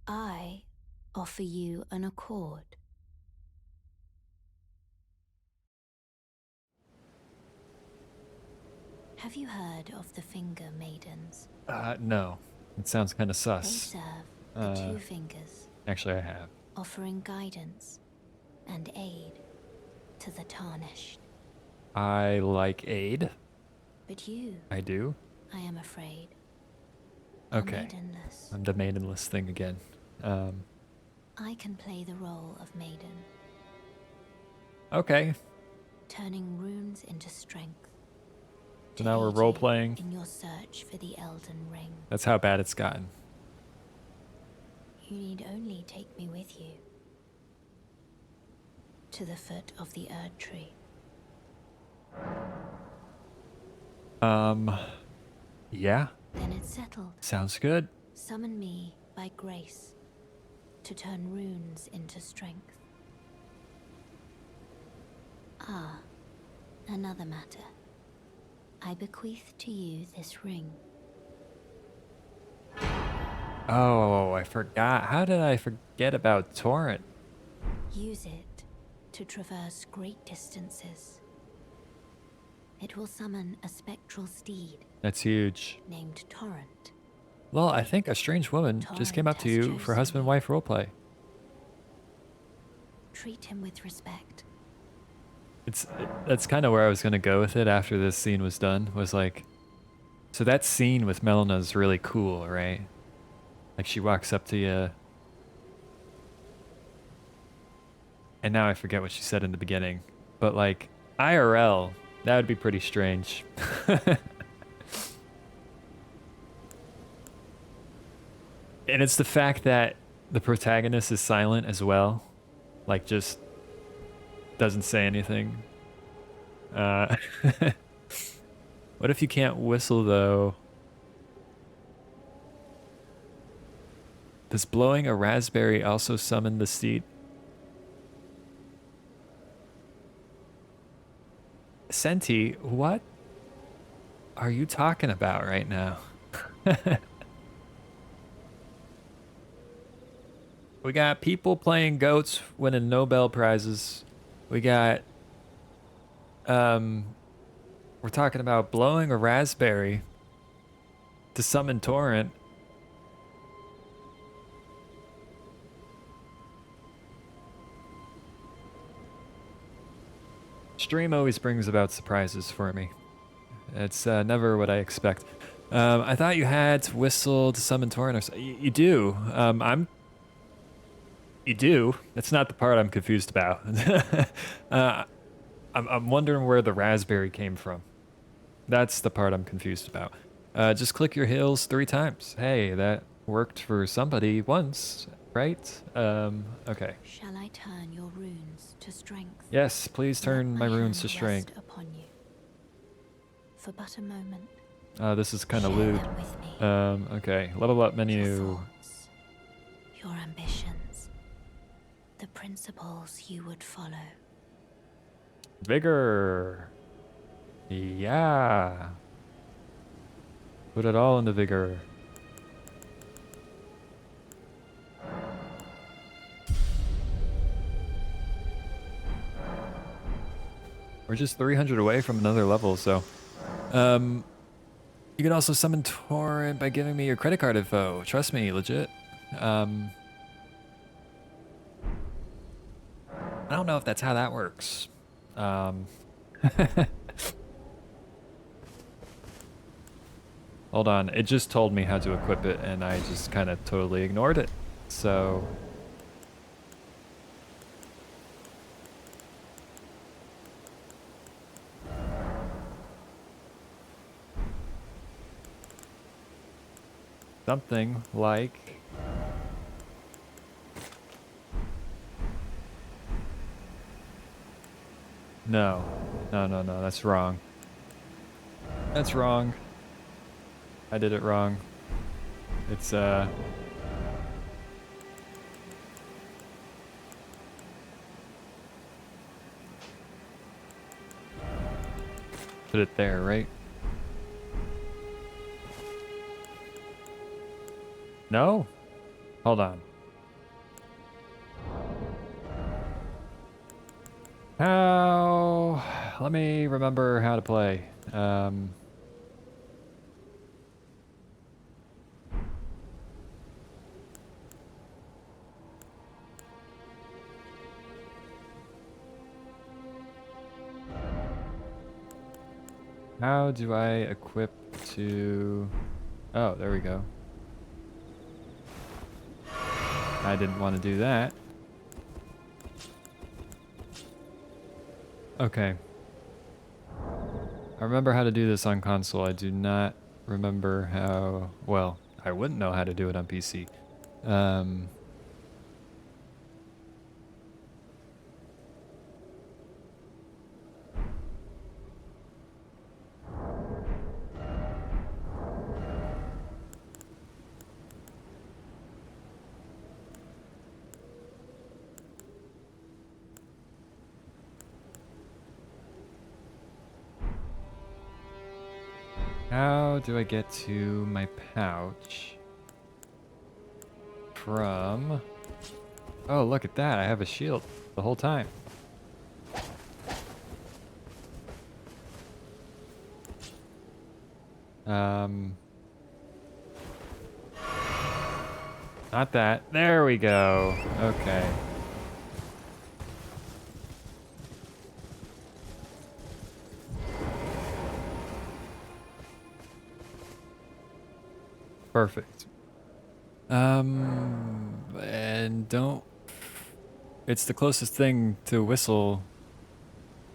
S3: I offer you an accord. Have you heard of the Finger Maidens?
S1: No. It sounds kind of
S3: They
S1: sus.
S3: serve the Two Fingers,
S1: Actually, I have.
S3: offering guidance and aid to the tarnished.
S1: I like aid.
S3: But you,
S1: I do.
S3: I am afraid, are
S1: Okay.
S3: maidenless.
S1: I'm the maidenless thing again.
S3: I can play the role of maiden,
S1: Okay.
S3: turning runes into strength.
S1: So
S3: to
S1: now we're
S3: aid
S1: role
S3: you
S1: playing.
S3: in your search for the Elden Ring.
S1: That's how bad it's gotten.
S3: You need only take me with you to the foot of the Erd Tree.
S1: Yeah.
S3: Then it's settled.
S1: Sounds good.
S3: Summon me by grace to turn runes into strength. Ah, another matter. I bequeath to you this ring.
S1: Oh, I forgot. How did I forget about Torrent?
S3: Use it to traverse great distances. It will summon a spectral steed
S1: That's huge.
S3: named Torrent.
S1: Well, I think a strange woman just came up to
S3: Torrent
S1: you
S3: has
S1: for
S3: chosen
S1: husband-wife roleplay.
S3: Treat him with respect.
S1: That's kind of where I was gonna go with it after this scene was done. Was like, so that scene with Melina is really cool, right? Like she walks up to you, and now I forget what she said in the beginning, but like IRL, that would be pretty strange. And it's the fact that the protagonist is silent as well, like just doesn't say anything. What if you can't whistle though? Does blowing a raspberry also summon the steed? Senti, what? are you talking about right now? We got people playing goats winning Nobel Prizes. We got, we're talking about blowing a raspberry to summon Torrent. Stream always brings about surprises for me. It's never what I expect. I thought you had to whistle to summon Torrent or something. You do. You do. That's not the part I'm confused about. I'm wondering where the raspberry came from. That's the part I'm confused about. Just click your heels 3 times. Hey, that worked for somebody once, right? Okay.
S3: Shall I turn your runes to strength?
S1: Yes, please turn my runes to strength.
S3: Upon you. For but a moment.
S1: This is kind of
S3: Share
S1: lewd.
S3: them with me.
S1: Okay. Level up
S3: Your
S1: menu.
S3: thoughts, your ambitions, the principles you would follow.
S1: Vigor. Yeah. Put it all into vigor. We're just 300 away from another level, so. You can also summon Torrent by giving me your credit card info. Trust me, legit. I don't know if that's how that works. Hold on, it just told me how to equip it, and I just kind of totally ignored it. So. Something like. No, that's wrong. That's wrong. I did it wrong. It's, put it there, right? No? Hold on. How? Let me remember how to play. How do I equip to... Oh, there we go. I didn't want to do that. Okay. I remember how to do this on console. I do not remember how... Well, I wouldn't know how to do it on PC. How do I get to my pouch from... Oh, look at that. I have a shield the whole time. Not that. There we go. Okay. Perfect. And don't... It's the closest thing to whistle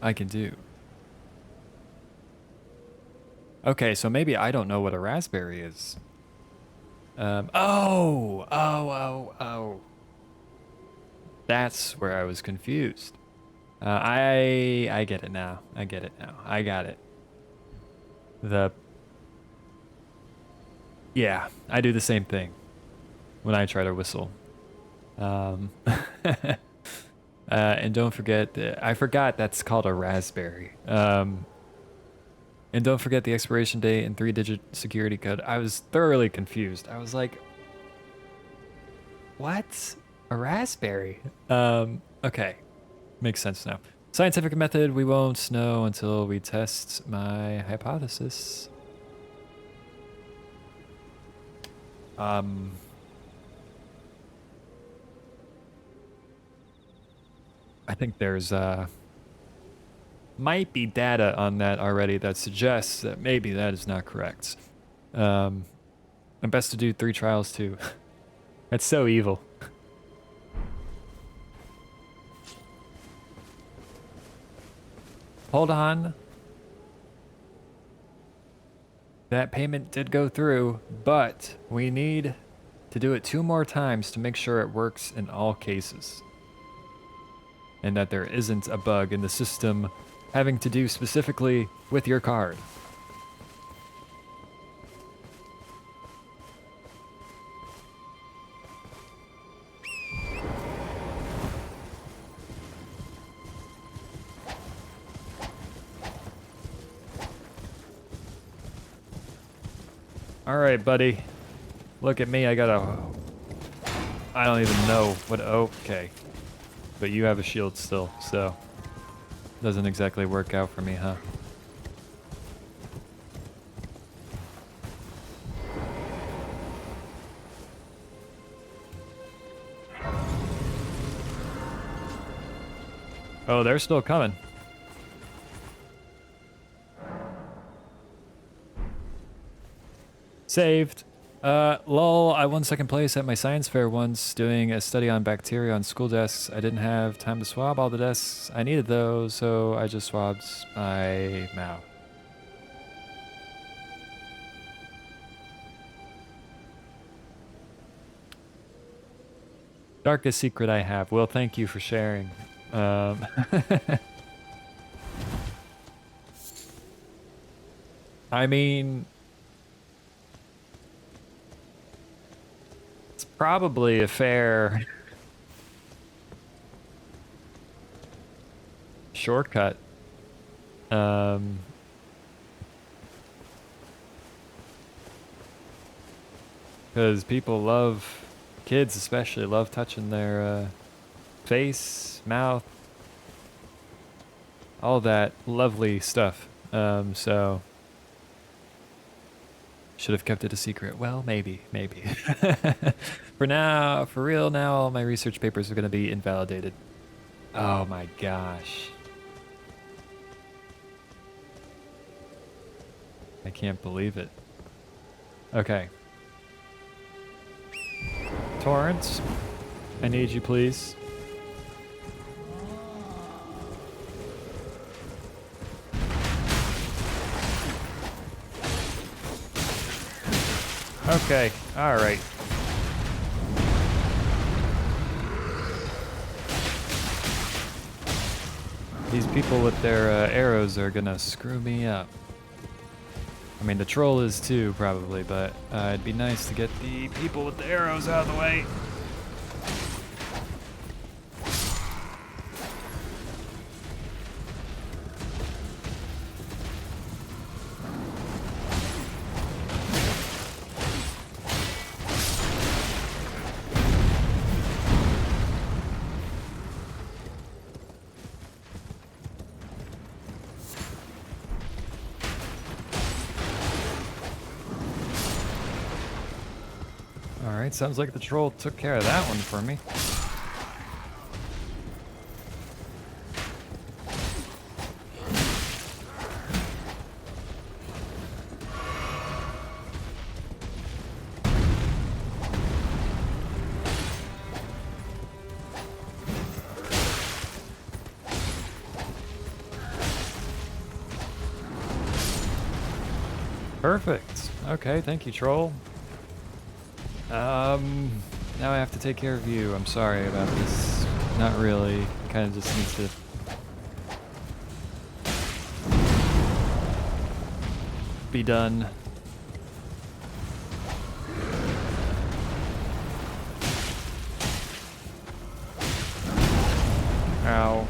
S1: I can do. Okay, so maybe I don't know what a raspberry is. Oh. That's where I was confused. I get it now. I got it. Yeah, I do the same thing when I try to whistle. And don't forget, I forgot that's called a raspberry. And don't forget the expiration date and 3-digit security code. I was thoroughly confused. I was like, what? A raspberry? Okay. Makes sense now. Scientific method, we won't know until we test my hypothesis. I think there's might be data on that already that suggests that maybe that is not correct. And best to do 3 trials too. That's so evil. Hold on. That payment did go through, but we need to do it 2 more times to make sure it works in all cases. And that there isn't a bug in the system having to do specifically with your card. All right, buddy. Look at me. I got a... I don't even know what... Okay. But you have a shield still, so... Doesn't exactly work out for me, huh? Oh, they're still coming. Saved. Lol, I won 2nd place at my science fair once doing a study on bacteria on school desks. I didn't have time to swab all the desks I needed though, so I just swabbed my mouth. Darkest secret I have. Well, thank you for sharing. I mean... It's probably a fair... shortcut. Because people love... Kids especially love touching their face, mouth, all that lovely stuff. So should have kept it a secret. Well, maybe. For now, for real now, all my research papers are going to be invalidated. Oh my gosh. I can't believe it. Okay. Torrance, I need you, please. Okay, all right. These people with their arrows are gonna screw me up. I mean, the troll is too, probably, but it'd be nice to get the people with the arrows out of the way. Alright, sounds like the troll took care of that one for me. Perfect. Okay, thank you, troll. Now I have to take care of you. I'm sorry about this. Not really. Kind of just needs to be done. Ow.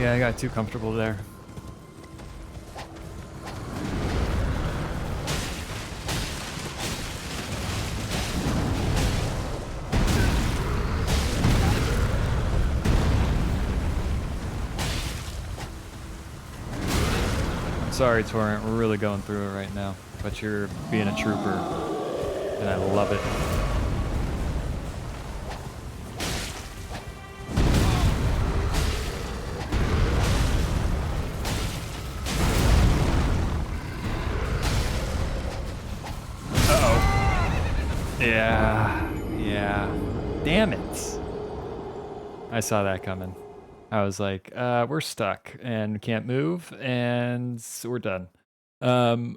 S1: Yeah, I got too comfortable there. Sorry, Torrent, we're really going through it right now, but you're being a trooper, and I love it. Uh-oh. Yeah. Damn it. I saw that coming. I was like, we're stuck and can't move, and we're done. That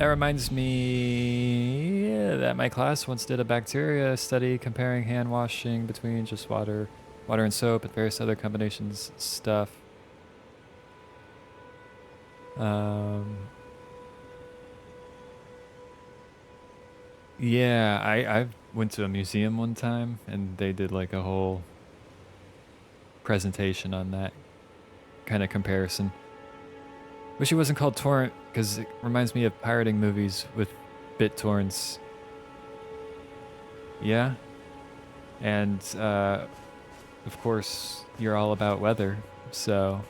S1: reminds me that my class once did a bacteria study comparing hand washing between just water and soap and various other combinations stuff. Yeah, I went to a museum one time and they did like a whole presentation on that kind of comparison. Wish it wasn't called torrent because it reminds me of pirating movies with BitTorrents. Yeah. And of course you're all about weather, so.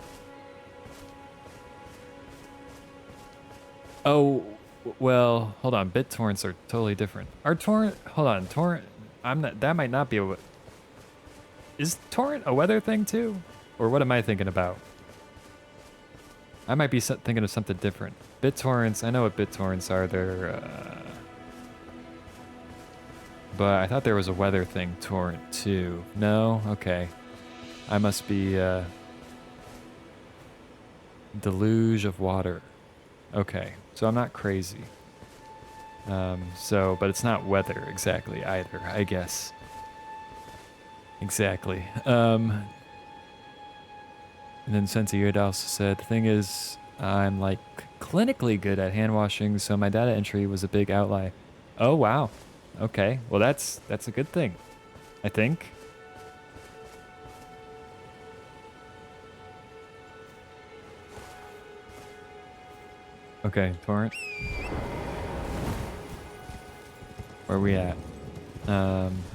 S1: Oh, well, hold on. BitTorrents are totally different. Are torrent? Hold on, torrent. I'm not. That might not be a. Is torrent a weather thing too, or what am I thinking about? I might be thinking of something different. BitTorrents. I know what BitTorrents are. They're. But I thought there was a weather thing torrent too. No. Okay. I must be. Deluge of water. Okay, so I'm not crazy. But it's not weather exactly either, I guess. Exactly. And then Sensei Yoda also said, the thing is, I'm like clinically good at hand washing, so my data entry was a big outlier. Oh, wow. Okay, well that's a good thing, I think. Okay, torrent. Where are we at?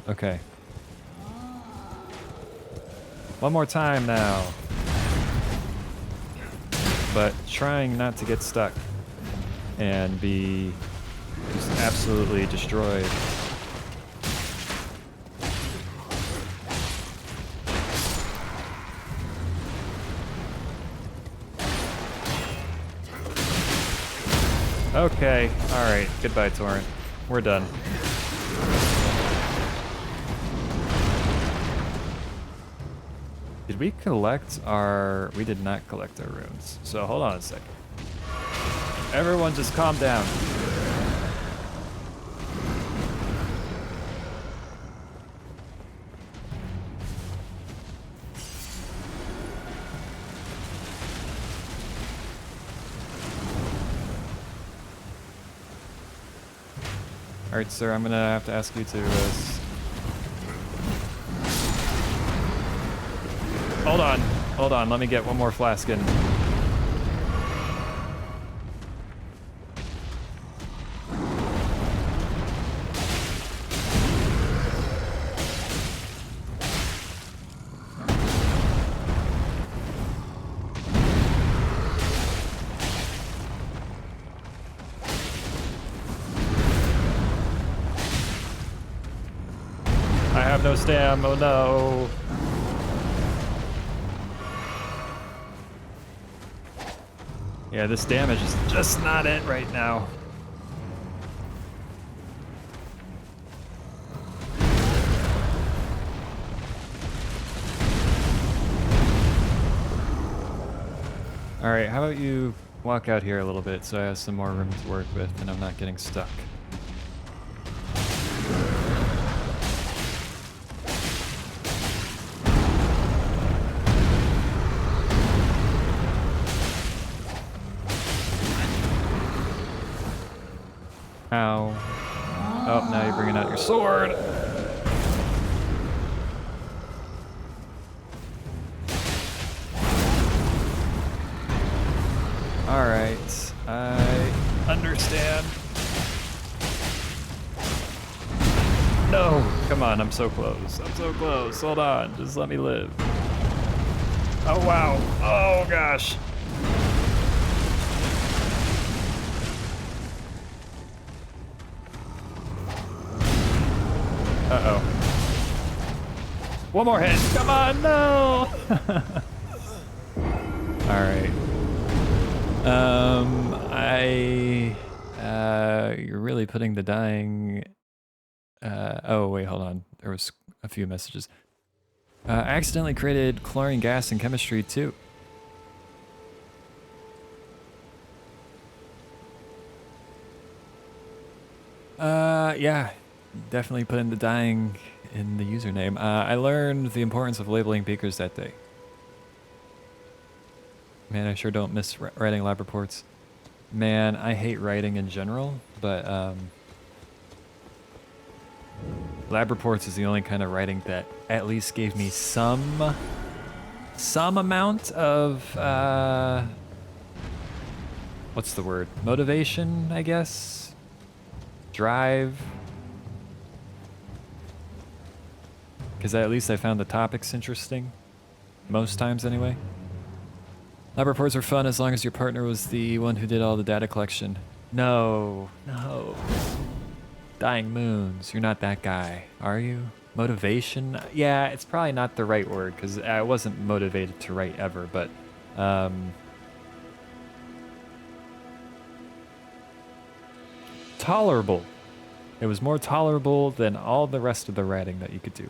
S1: Okay. One more time now. But trying not to get stuck and be just absolutely destroyed. Okay, alright, goodbye torrent. We're done. Did we collect our... We did not collect our runes. So hold on a second. Everyone just calm down. Alright, sir, I'm gonna have to ask you to... Hold on, let me get one more flask in. I have no stam, oh no. Yeah, this damage is just not it right now. Alright, how about you walk out here a little bit so I have some more room to work with and I'm not getting stuck. Ow. Oh, now you're bringing out your sword. understand. No, come on, I'm so close. I'm so close. Hold on, just let me live. Oh wow. Oh gosh. Uh-oh. One more hit. Come on, no. All right. You're really putting the dying. Oh wait, hold on. There was a few messages. I accidentally created chlorine gas in chemistry too. Yeah, definitely put in the dying in the username. I learned the importance of labeling beakers that day. Man, I sure don't miss writing lab reports. Man, I hate writing in general, but lab reports is the only kind of writing that at least gave me some amount of what's the word? Motivation, I guess. Drive. Because at least I found the topics interesting. Most times, anyway. Lab reports were fun as long as your partner was the one who did all the data collection. No, no. Dying moons, you're not that guy, are you? Motivation? Yeah, it's probably not the right word because I wasn't motivated to write ever, but tolerable. It was more tolerable than all the rest of the writing that you could do.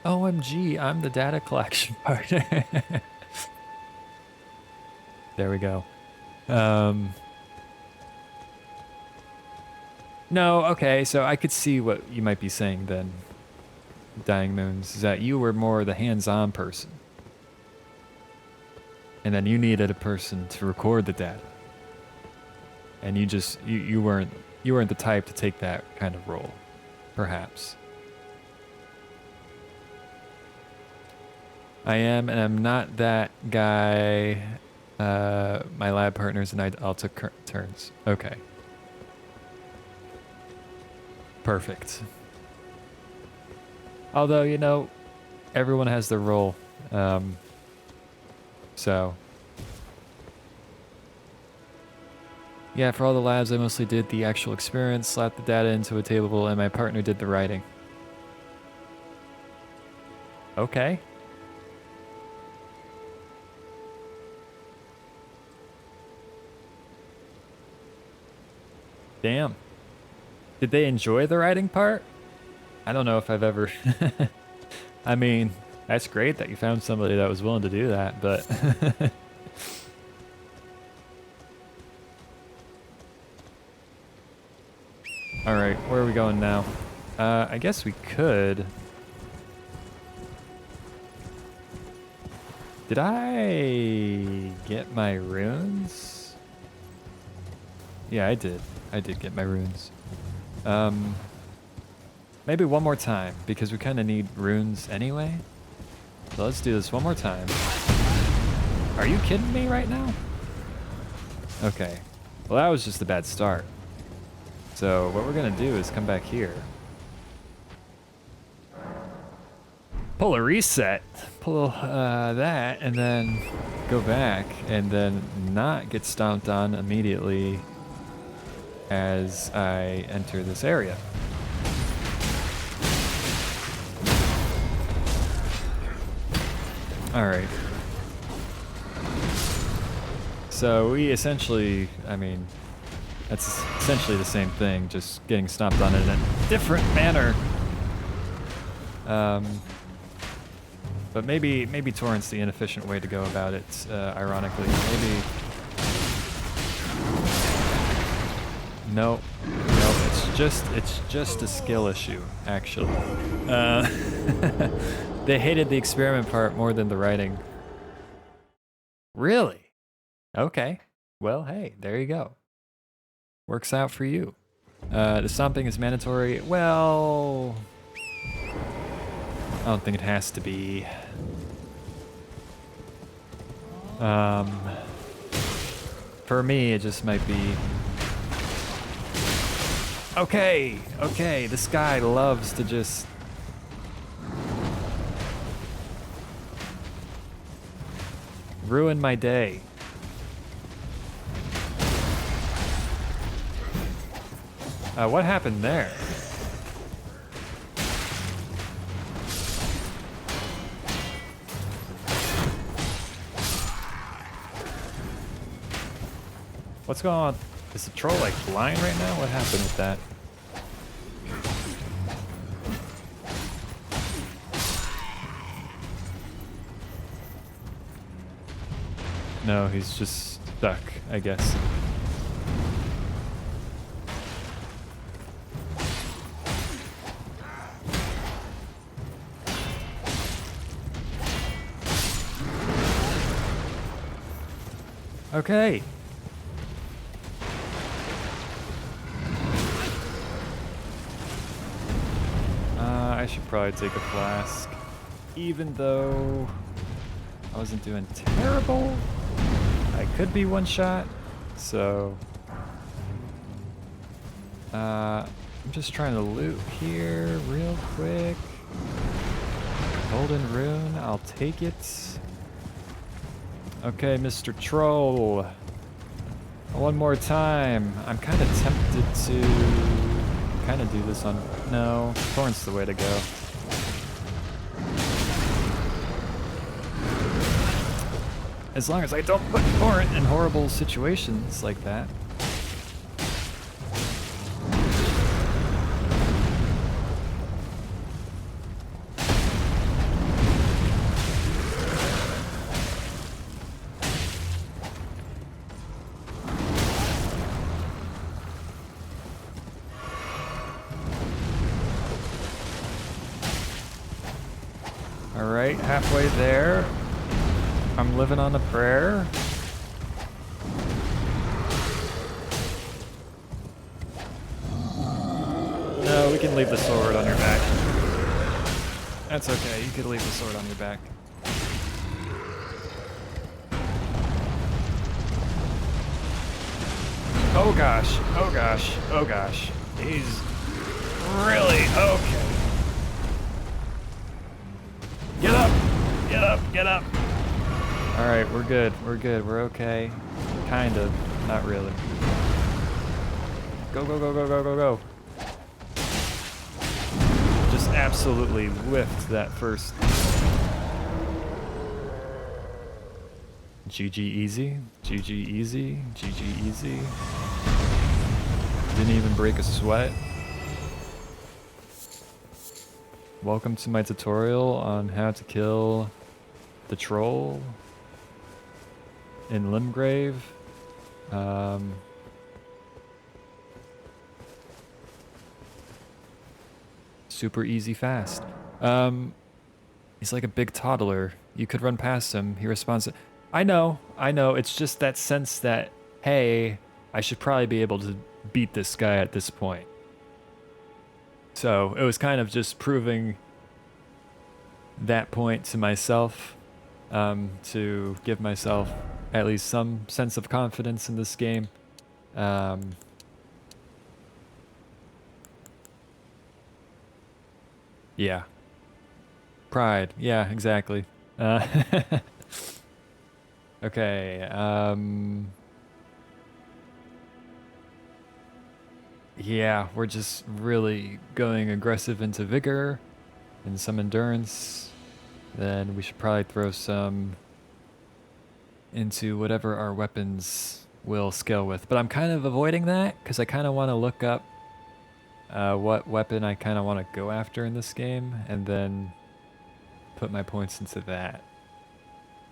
S1: OMG, I'm the data collection part. There we go. No, okay, so I could see what you might be saying then, Dying Moons, is that you were more the hands-on person. And then you needed a person to record the data. And you just, you weren't the type to take that kind of role, perhaps. I am, and I'm not that guy. My lab partners and I all took turns. Okay. Perfect. Although, you know, everyone has their role. So. Yeah, for all the labs, I mostly did the actual experiments, slapped the data into a table, and my partner did the writing. Okay. Damn. Did they enjoy the writing part? I don't know if I've ever... I mean, that's great that you found somebody that was willing to do that, but... Alright, where are we going now? I guess we could... Did I get my runes? Yeah, I did. I did get my runes. Maybe one more time, because we kind of need runes anyway. So let's do this one more time. Are you kidding me right now? Okay. Well, that was just a bad start. So what we're going to do is come back here. Pull a reset. Pull that, and then go back, and then not get stomped on immediately as I enter this area. All right. So we essentially, I mean, that's essentially the same thing, just getting stomped on in a different manner. But maybe Torrent's the inefficient way to go about it, ironically. Maybe... No, it's just a skill issue, actually. They hated the experiment part more than the writing. Really? Okay. Well, hey, there you go. Works out for you. The stomping is mandatory. Well, I don't think it has to be. For me, it just might be... Okay, okay, this guy loves to just... ruin my day. What happened there? What's going on? Is the troll like blind right now? What happened with that? No, he's just stuck, I guess. Okay. I should probably take a flask, even though I wasn't doing terrible. I could be one shot, so I'm just trying to loot here real quick. Golden rune, I'll take it. Okay, Mr. Troll. One more time. I'm kind of tempted to kind of do this on... No, Thorn's the way to go. As long as I don't put Thorn in horrible situations like that. Alright, halfway there. I'm living on a prayer. No, we can leave the sword on your back. That's okay, you could leave the sword on your back. Oh gosh, oh gosh, oh gosh. He's really okay. Get up! Get up! Get up! Alright, we're good. We're good. We're okay. Kind of. Not really. Go, go, go, go, go, go, go. Just absolutely whiffed that first. GG easy. GG easy. GG easy. Didn't even break a sweat. Welcome to my tutorial on how to kill the troll in Limgrave. Super easy, fast. He's like a big toddler. You could run past him. He responds. I know. It's just that sense that, hey, I should probably be able to beat this guy at this point. So it was kind of just proving that point to myself, to give myself at least some sense of confidence in this game. Yeah. Pride. Yeah, exactly. Okay. Yeah, we're just really going aggressive into vigor and some endurance. Then we should probably throw some into whatever our weapons will scale with. But I'm kind of avoiding that because I kind of want to look up what weapon I kind of want to go after in this game and then put my points into that.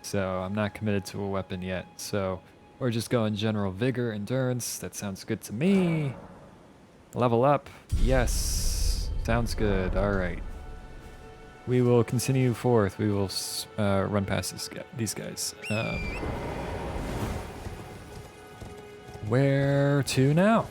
S1: So I'm not committed to a weapon yet. So we're just going general vigor, endurance. That sounds good to me. Level up. Yes. Sounds good. All right. We will continue forth. We will run past these guys. Where to now?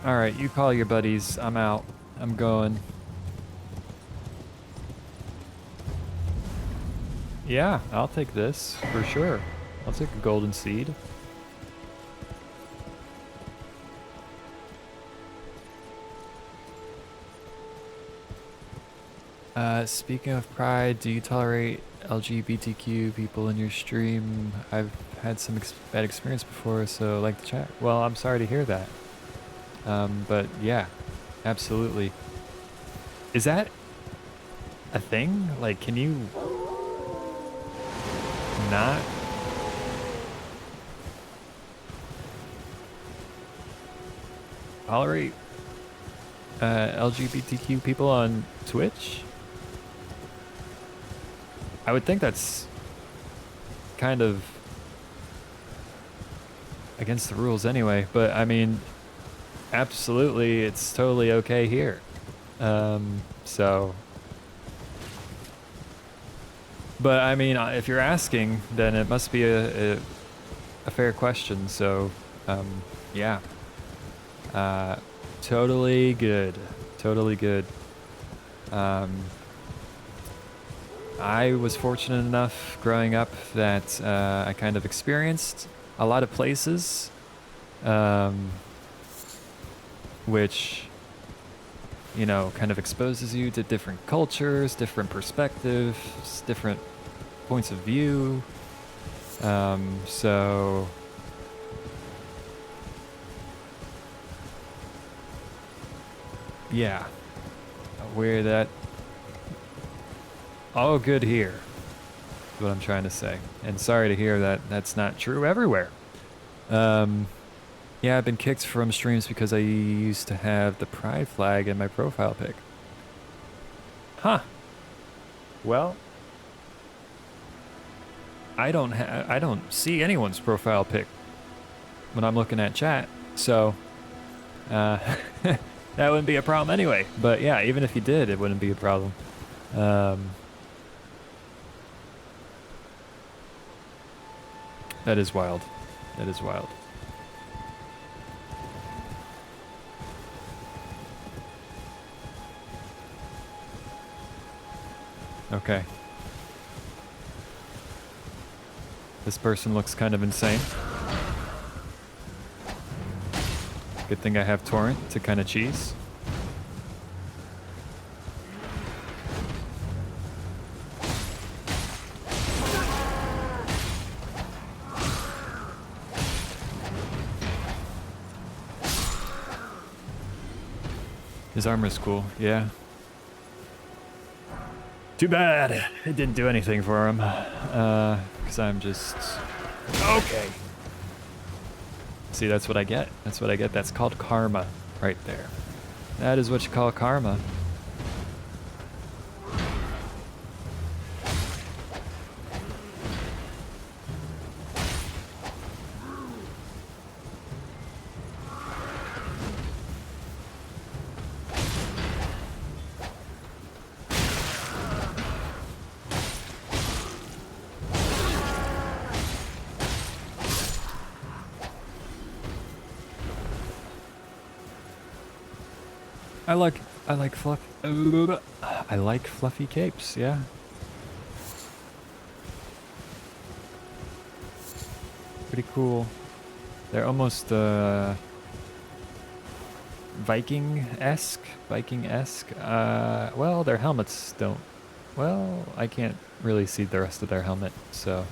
S1: Alright, you call your buddies. I'm out. I'm going. Yeah, I'll take this for sure. I'll take a golden seed. Speaking of pride, do you tolerate LGBTQ people in your stream? I've had some bad experience before, so like the chat. Well, I'm sorry to hear that. But yeah, absolutely. Is that a thing? Like, can you not? Tolerate LGBTQ people on Twitch? I would think that's kind of against the rules anyway, but I mean, absolutely, it's totally okay here. So, but I mean, if you're asking, then it must be a fair question. So, yeah, totally good, totally good. I was fortunate enough growing up that I kind of experienced a lot of places, which, you know, kind of exposes you to different cultures, different perspectives, different points of view. So yeah, where that all good here is what I'm trying to say. And sorry to hear that that's not true everywhere. Yeah, I've been kicked from streams because I used to have the pride flag in my profile pic. Huh. Well, I don't see anyone's profile pic when I'm looking at chat, so that wouldn't be a problem anyway. But yeah, even if you did, it wouldn't be a problem. That is wild. That is wild. Okay. This person looks kind of insane. Good thing I have Torrent to kind of cheese. His armor's cool, yeah. Too bad it didn't do anything for him. Because I'm just... Okay. See, that's what I get. That's what I get. That's called karma right there. That is what you call karma. I like fluffy capes, yeah. Pretty cool. They're almost Viking-esque. Well, their helmets don't. Well, I can't really see the rest of their helmet, so.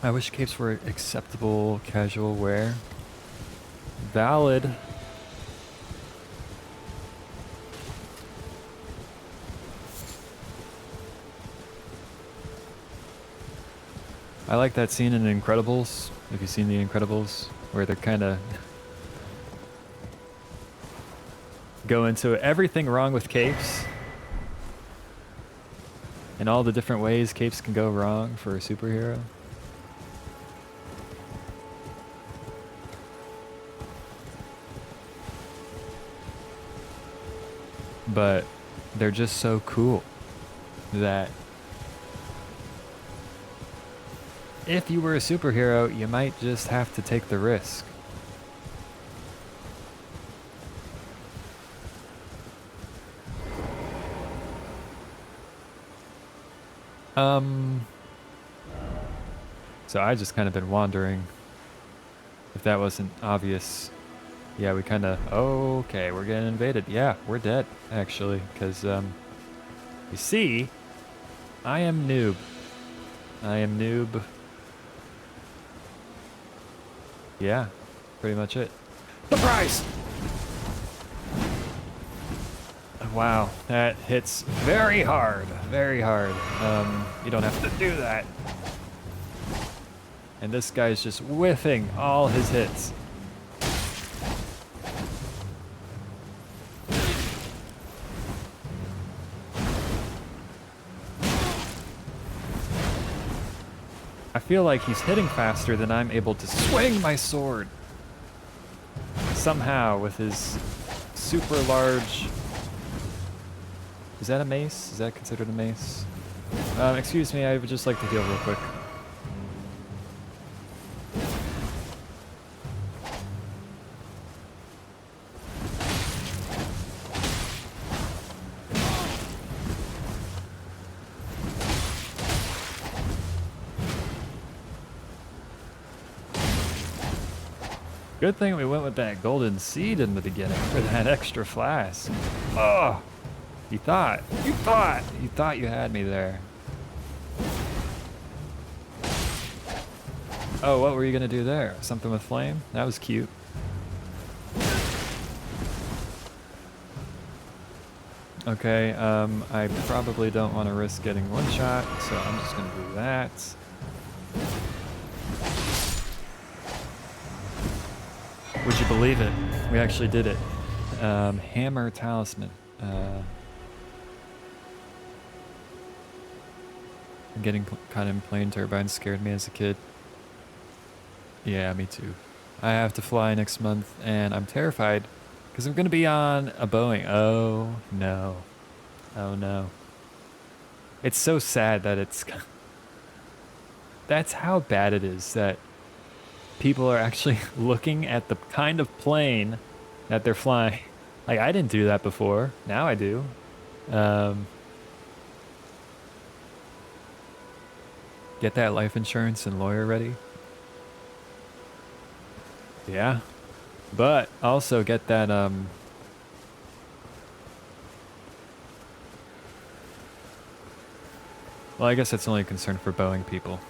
S1: I wish capes were acceptable casual wear. Valid. I like that scene in Incredibles. Have you seen The Incredibles? Where they're kind of go into everything wrong with capes. And all the different ways capes can go wrong for a superhero. But they're just so cool that if you were a superhero, you might just have to take the risk. So I just kind of been wandering. If that wasn't obvious. Yeah, we kind of... Okay, we're getting invaded. Yeah, we're dead, actually. Because, you see, I am noob. I am noob. Yeah, pretty much it. Surprise! Wow, that hits very hard. Very hard. You don't have to do that. And this guy's just whiffing all his hits. I feel like he's hitting faster than I'm able to swing my sword. Somehow with his super large... Is that a mace? Is that considered a mace? Excuse me, I would just like to heal real quick. Good thing we went with that golden seed in the beginning for that extra flask. Oh, you thought you had me there. Oh, what were you gonna do there? Something with flame? That was cute. Okay, I probably don't want to risk getting one shot, so I'm just gonna do that. Would you believe it? We actually did it. Hammer talisman. Getting caught in plane turbines scared me as a kid. Yeah, me too. I have to fly next month, and I'm terrified because I'm going to be on a Boeing. Oh, no. Oh, no. It's so sad that it's... That's how bad it is that people are actually looking at the kind of plane that they're flying. Like, I didn't do that before. Now I do. Get that life insurance and lawyer ready. Yeah. But also get that, well, I guess that's only a concern for Boeing people.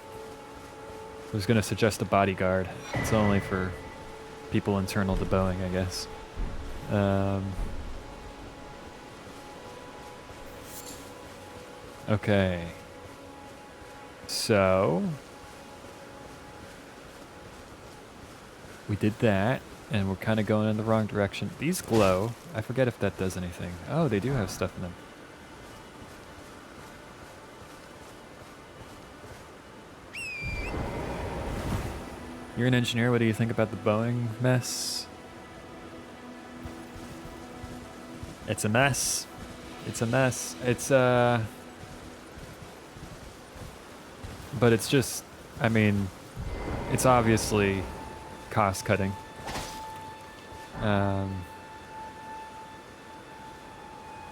S1: I was going to suggest a bodyguard. It's only for people internal to Boeing, I guess. Okay. So... we did that, and we're kind of going in the wrong direction. These glow. I forget if that does anything. Oh, they do have stuff in them. You're an engineer. What do you think about the Boeing mess? It's a mess. It's a mess. It's, but it's just, I mean, it's obviously cost cutting.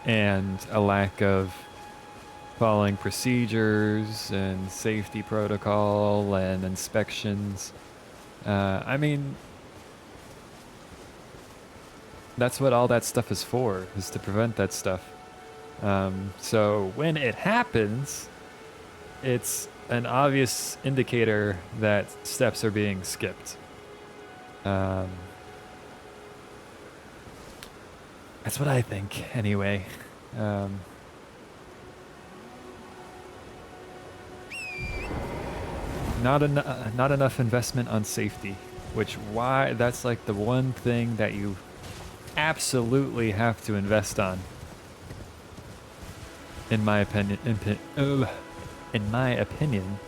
S1: And a lack of following procedures and safety protocol and inspections. I mean, that's what all that stuff is for, is to prevent that stuff. So when it happens, it's an obvious indicator that steps are being skipped. That's what I think, anyway. Not enough investment on safety, that's like the one thing that you absolutely have to invest on, in my opinion. In my opinion,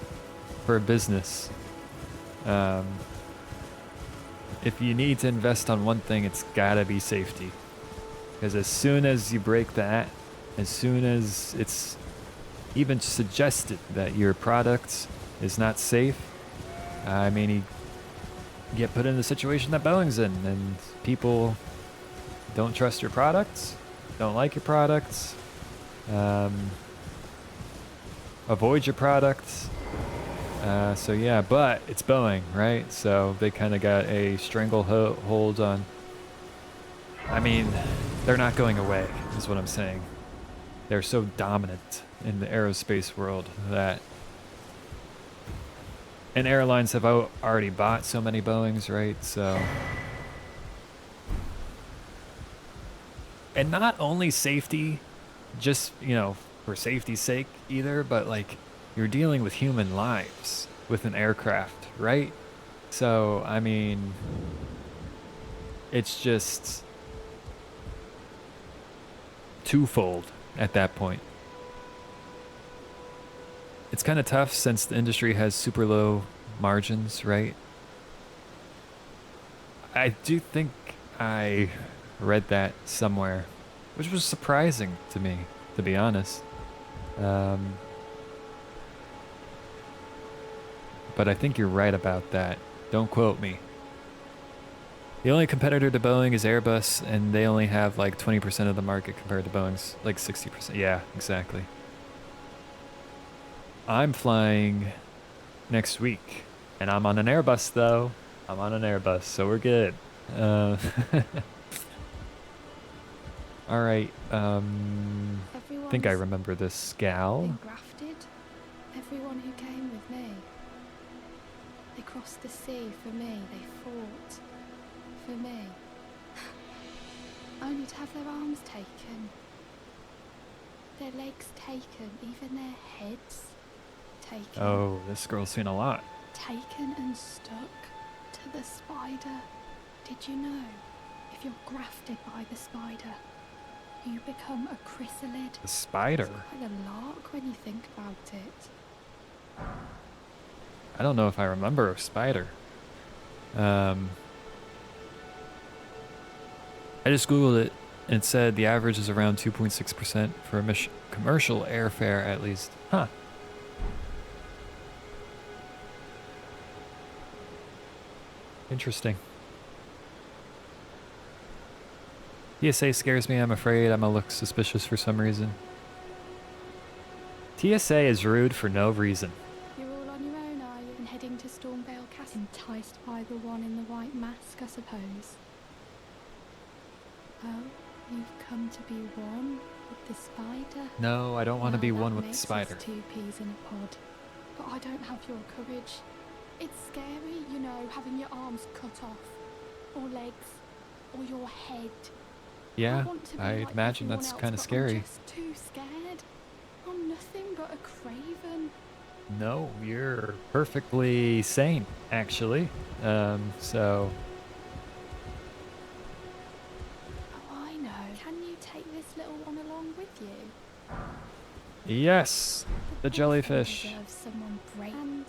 S1: for a business. If you need to invest on one thing, it's gotta be safety. Because as soon as you break that, as soon as it's even suggested that your product is not safe, I mean, you get put in the situation that Boeing's in, and people don't trust your products, don't like your products, avoid your products. So yeah, but it's Boeing, right? So they kind of got a stranglehold on. I mean, they're not going away, is what I'm saying. They're so dominant in the aerospace world that, and airlines have already bought so many Boeings, right? So, and not only safety, just, you know, for safety's sake either, but like you're dealing with human lives with an aircraft, right? So, I mean, it's just twofold at that point. It's kind of tough since the industry has super low margins, right? I do think I read that somewhere, which was surprising to me, to be honest. But I think you're right about that. Don't quote me. The only competitor to Boeing is Airbus, and they only have like 20% of the market compared to Boeing's like 60%. Yeah, exactly. I'm flying next week, and I'm on an Airbus though. I'm on an Airbus, so we're good. All right. I think I remember this gal.
S5: Grafted. Everyone who came with me. They crossed the sea for me. They fought for me. Only to have their arms taken, their legs taken, even their heads taken.
S1: Oh, this girl's seen a lot.
S5: Taken and stuck to the spider. Did you know, if you're grafted by the spider, you become a chrysalid?
S1: The spider?
S5: It's quite a lark when you think about it.
S1: I don't know if I remember a spider. I just Googled it, and it said the average is around 2.6% for a commercial airfare at least. Huh. Interesting. TSA scares me, I'm afraid. I'm gonna look suspicious for some reason. TSA is rude for no reason.
S5: You're all on your own, are you? And heading to Stormvale Castle? Enticed by the one in the white mask, I suppose. Oh, you've come to be one with the spider?
S1: No, I don't want to be one with the
S5: makes
S1: spider.
S5: us two peas in a pod. But I don't have your courage. It's scary, you know, having your arms cut off, or legs, or your head.
S1: Yeah,
S5: I'd
S1: I'd imagine that's kind of scary.
S5: I'm just too scared. I'm nothing but a craven.
S1: No, you're perfectly sane, actually. So...
S5: Oh, I know. Can you take this little one along with you?
S1: Yes, the
S5: poor
S1: jellyfish.
S5: thing deserves someone brave. And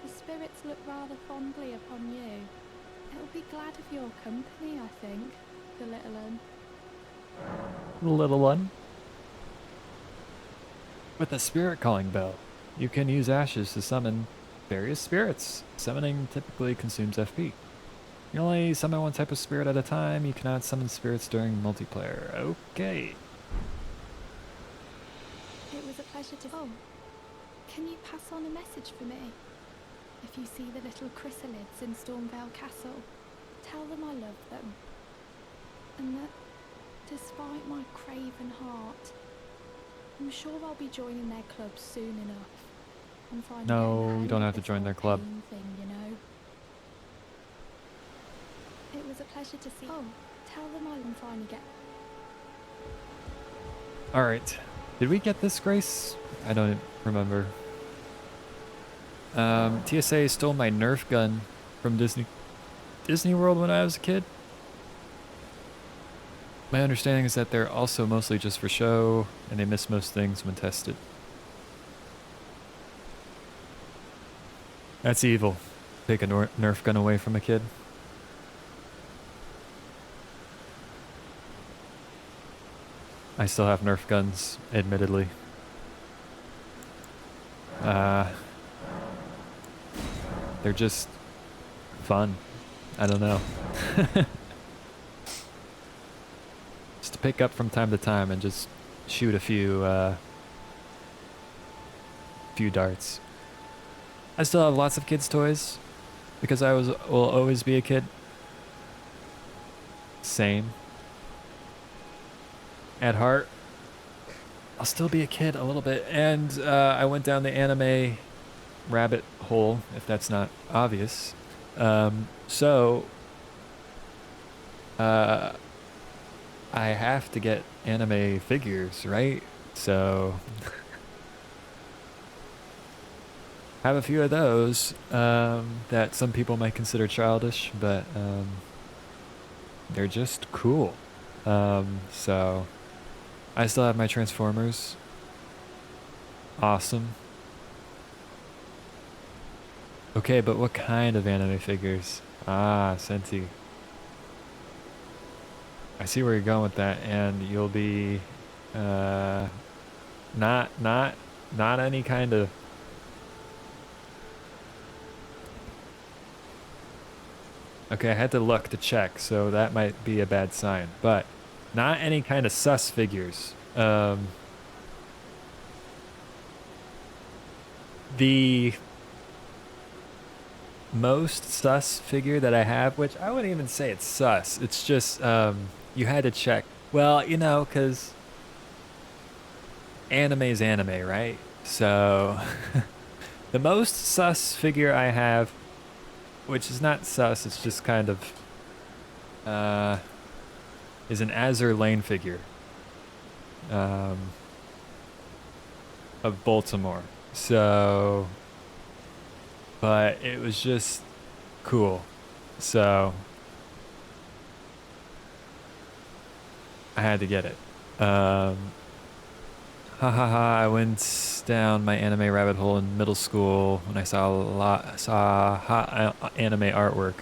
S5: the spirits look rather fondly upon you. It'll be glad of your company, I think, the little one.
S1: The little one. With a spirit calling bell, you can use ashes to summon various spirits. Summoning typically consumes FP. You can only summon one type of spirit at a time. You cannot summon spirits during multiplayer. Okay.
S5: It was a pleasure to... Oh, can you pass on a message for me? If you see the little chrysalids in Stormvale Castle, tell them I love them. And that, despite my craven heart, I'm sure I'll be joining their club soon enough. And finally
S1: No, you don't have to
S5: this
S1: join
S5: whole
S1: their club.
S5: pain thing, you know? It was a pleasure to see... Oh, tell them I'll finally get...
S1: Alright. Did we get this, Grace? I don't remember. TSA stole my Nerf gun from Disney World when I was a kid. My understanding is that they're also mostly just for show, and they miss most things when tested. That's evil. Take a Nerf gun away from a kid. I still have Nerf guns, admittedly. They're just fun. I don't know. Just to pick up from time to time and just shoot a few darts. I still have lots of kids' toys because will always be a kid. Same. At heart, I'll still be a kid a little bit. And I went down the anime rabbit hole, if that's not obvious. So I have to get anime figures, right? So have a few of those that some people might consider childish, but they're just cool. So I still have my Transformers. Awesome. Okay, but what kind of anime figures? Ah, Senti. I see where you're going with that, and you'll be not any kind of. Okay, I had to look to check, so that might be a bad sign, but not any kind of sus figures. The most sus figure that I have, which I wouldn't even say it's sus, it's just you had to check. Well, you know, because anime's anime, right? So the most sus figure I have, which is not sus, it's just kind of is an Azur Lane figure of Baltimore. So, but it was just cool. So I had to get it. I went down my anime rabbit hole in middle school when I saw hot anime artwork.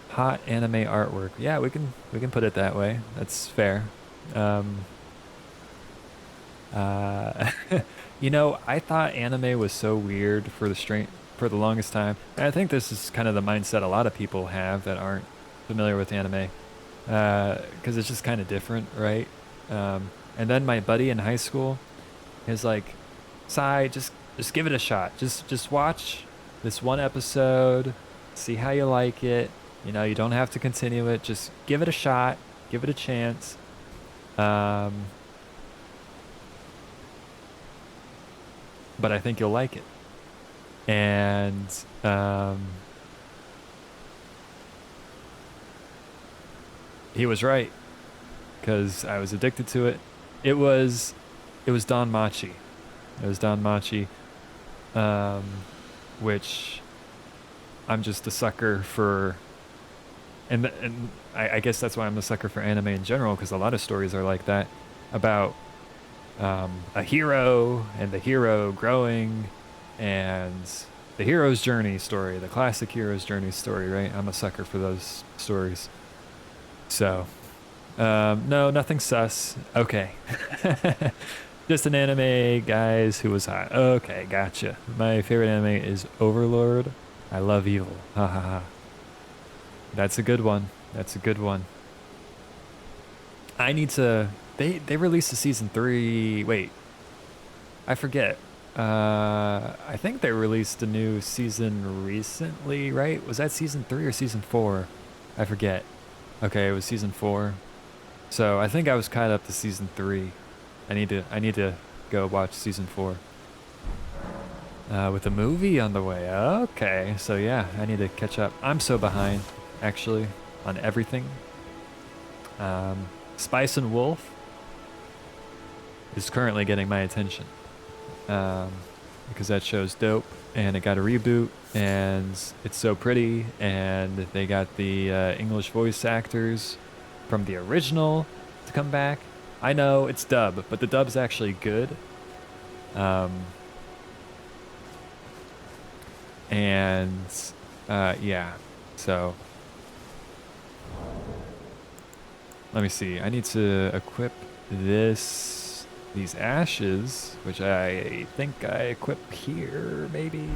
S1: Hot anime artwork. Yeah, we can put it that way. That's fair. You know, I thought anime was so weird for the longest time. And I think this is kind of the mindset a lot of people have that aren't familiar with anime, because it's just kind of different, right? And then my buddy in high school is like, Sai, just give it a shot. Just watch this one episode, see how you like it. You know, you don't have to continue it. Just give it a shot, give it a chance. But I think you'll like it. And he was right, because I was addicted to it. It was Don Machi. It was Don Machi, which I'm just a sucker for. And I guess that's why I'm a sucker for anime in general, because a lot of stories are like that, about a hero and the hero growing, and the hero's journey story, the classic hero's journey story, right? I'm a sucker for those stories. So, no, nothing sus. Okay. Just an anime, guys, who was hot. Okay, gotcha. My favorite anime is Overlord. I love evil. Ha ha ha. That's a good one. That's a good one. I need to... They released a season 3... Wait. I forget. I think they released a new season recently, right? Was that season 3 or season 4? I forget. Okay, it was season 4. So I think I was caught up to season 3. I need to go watch season 4. With a movie on the way. Okay, so yeah, I need to catch up. I'm so behind, actually, on everything. Spice and Wolf is currently getting my attention, because that show's dope, and it got a reboot, and it's so pretty, and they got the English voice actors from the original to come back. I know it's dub, but the dub's actually good. Yeah, so let me see. I need to equip these ashes, which I think I equip here, maybe.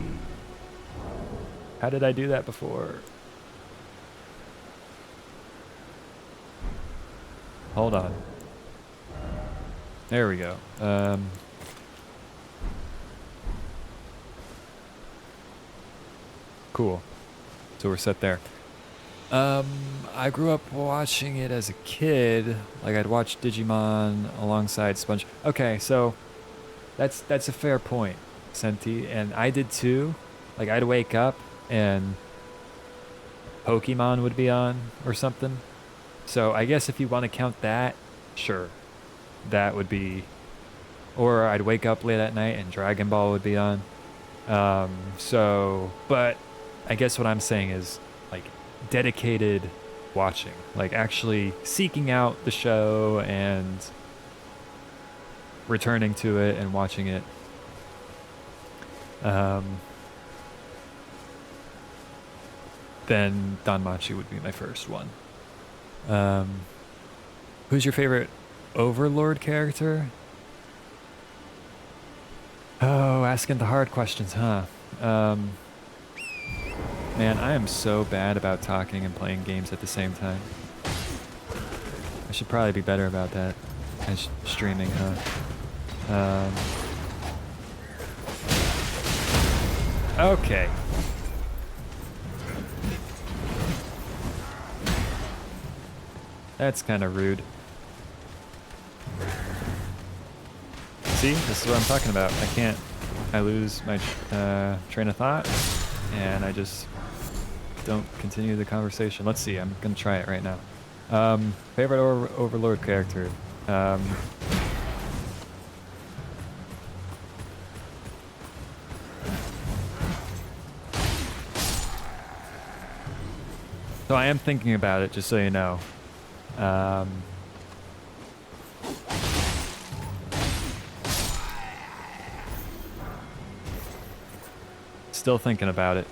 S1: How did I do that before? Hold on. There we go. Cool. So we're set there. I grew up watching it as a kid. Like I'd watch Digimon alongside Sponge. Okay, so that's a fair point, Senti, and I did too. Like I'd wake up and Pokemon would be on or something. So I guess if you want to count that, sure. That would be, or I'd wake up late at night and Dragon Ball would be on. But I guess what I'm saying is like dedicated watching, like actually seeking out the show and returning to it and watching it. Then Danmachi would be my first one. Who's your favorite Overlord character? Oh, asking the hard questions, huh? Man, I am so bad about talking and playing games at the same time. I should probably be better about that. And streaming, huh? Okay. That's kind of rude. See, this is what I'm talking about. I lose my train of thought, and I just don't continue the conversation. Let's see, I'm gonna try it right now. Favorite Overlord character? So I am thinking about it, just so you know. Still thinking about it.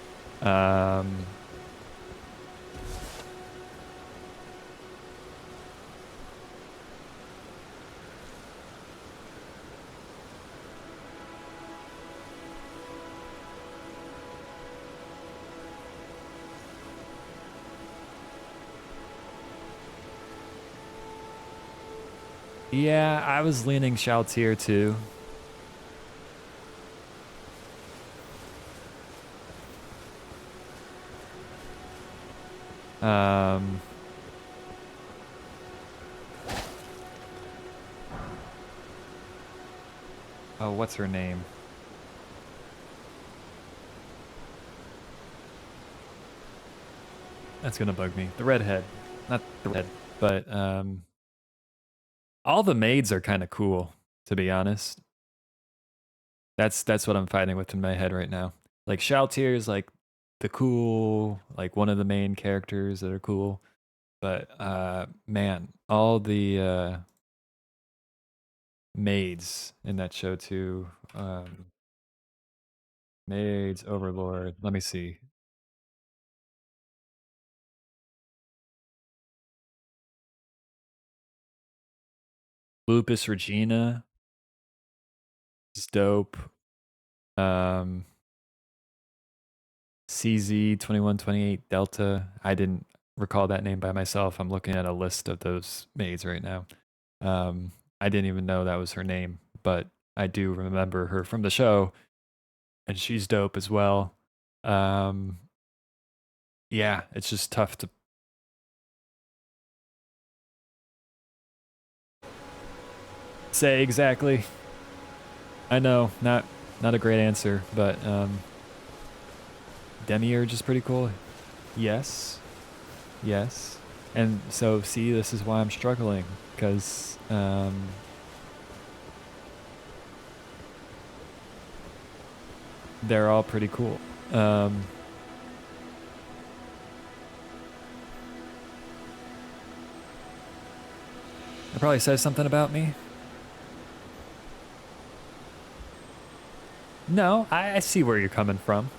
S1: Yeah, I was leaning Shaltier too. Oh, what's her name? That's gonna bug me. The redhead. Not the redhead, but all the maids are kind of cool, to be honest. That's what I'm fighting with in my head right now. Like Shaltier is like the cool, like one of the main characters that are cool. But man, all the maids in that show too. Maids, Overlord. Let me see. Lupus Regina is dope. CZ2128 Delta. I didn't recall that name by myself. I'm looking at a list of those maids right now. I didn't even know that was her name, but I do remember her from the show, and she's dope as well. Yeah, it's just tough to say exactly. I know, not a great answer, but Demiurge is pretty cool. Yes. Yes. And so, see, this is why I'm struggling, because they're all pretty cool. That probably says something about me. No, I see where you're coming from.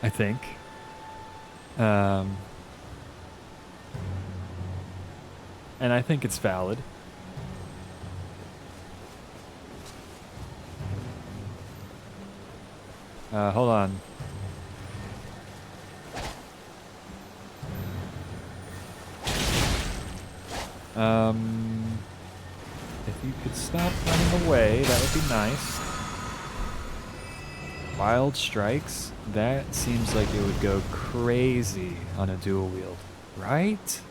S1: I think. And I think it's valid. Hold on. If you could stop running away, that would be nice. Wild strikes? That seems like it would go crazy on a dual wield, right?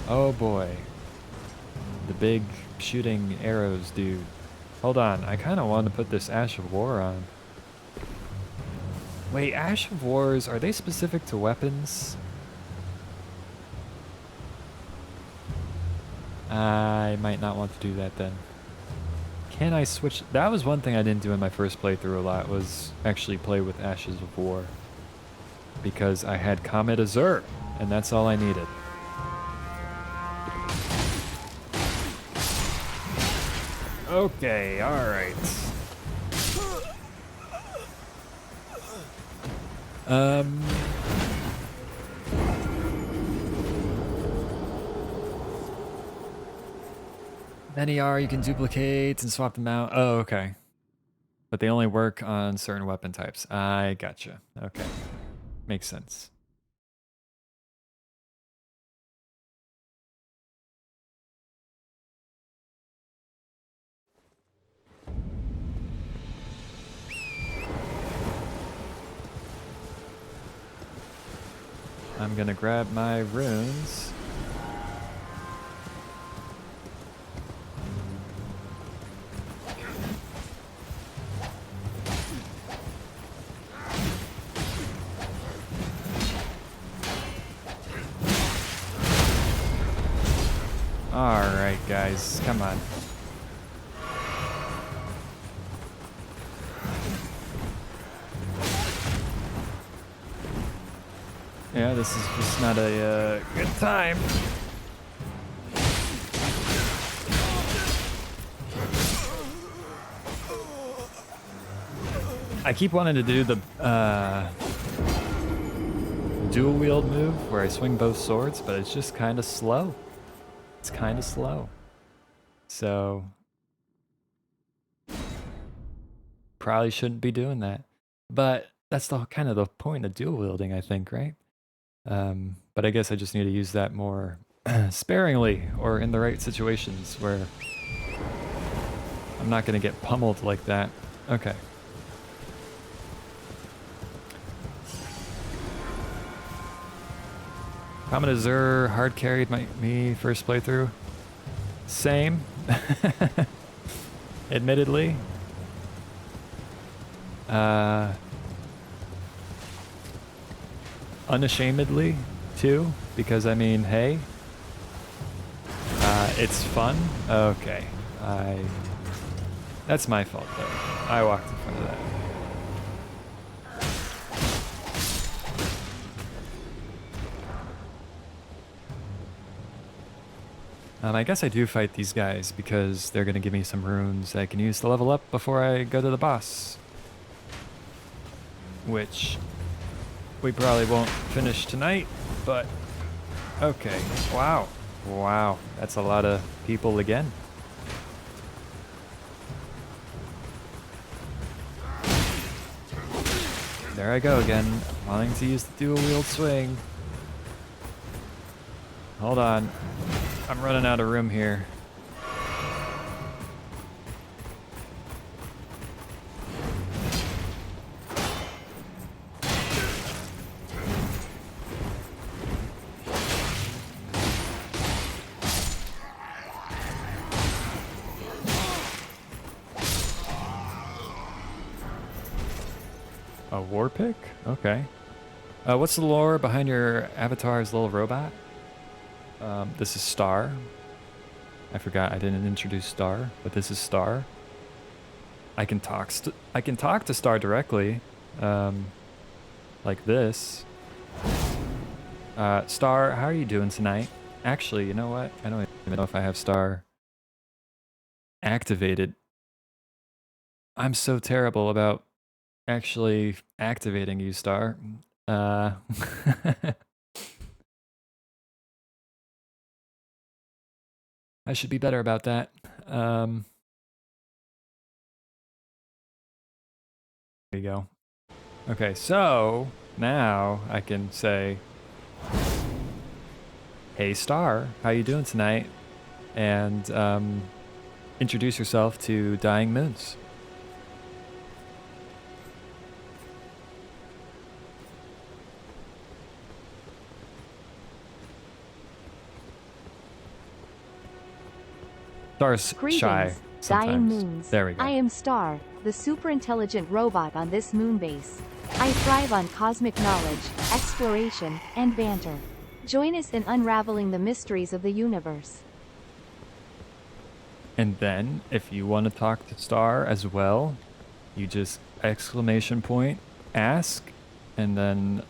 S1: Oh boy. The big shooting arrows dude. Hold on, I kind of want to put this Ash of War on. Wait, Ash of Wars, are they specific to weapons? I might not want to do that then. Can I switch? That was one thing I didn't do in my first playthrough a lot, was actually play with Ashes of War. Because I had Comet Azure, and that's all I needed. Okay, alright. Many are, you can duplicate and swap them out. Oh, okay. But they only work on certain weapon types. I gotcha. Okay. Makes sense. I'm gonna grab my runes. Alright guys, come on. Yeah, this is just not a good time. I keep wanting to do the dual wield move where I swing both swords, but it's just kind of slow. It's kind of slow. So probably shouldn't be doing that. But that's the kind of the point of dual wielding, I think, right? But I guess I just need to use that more sparingly or in the right situations where I'm not going to get pummeled like that. Okay. Comet Azure hard carried me first playthrough. Same. Admittedly. Unashamedly, too, because I mean, hey, it's fun. Okay, that's my fault though. I walked in front of that. I guess I do fight these guys because they're gonna give me some runes I can use to level up before I go to the boss. Which we probably won't finish tonight, but okay. Wow. Wow, that's a lot of people again. There I go again, wanting to use the dual wield swing. Hold on. I'm running out of room here. A war pick? Okay. What's the lore behind your avatar's little robot? This is Star. I forgot I didn't introduce Star, but this is Star. I can talk to Star directly, like this. Star, how are you doing tonight? Actually, you know what? I don't even know if I have Star activated. I'm so terrible about actually activating you, Star. I should be better about that. There you go. Okay, so now I can say, "Hey, Star, how you doing tonight?" And introduce yourself to Dying Moons. Star's shy
S6: Greetings,
S1: sometimes.
S6: Dying Moons.
S1: There we go.
S6: I am Star, the super-intelligent robot on this moon base. I thrive on cosmic knowledge, exploration, and banter. Join us in unraveling the mysteries of the universe.
S1: And then, if you want to talk to Star as well, you just exclamation point, ask, and then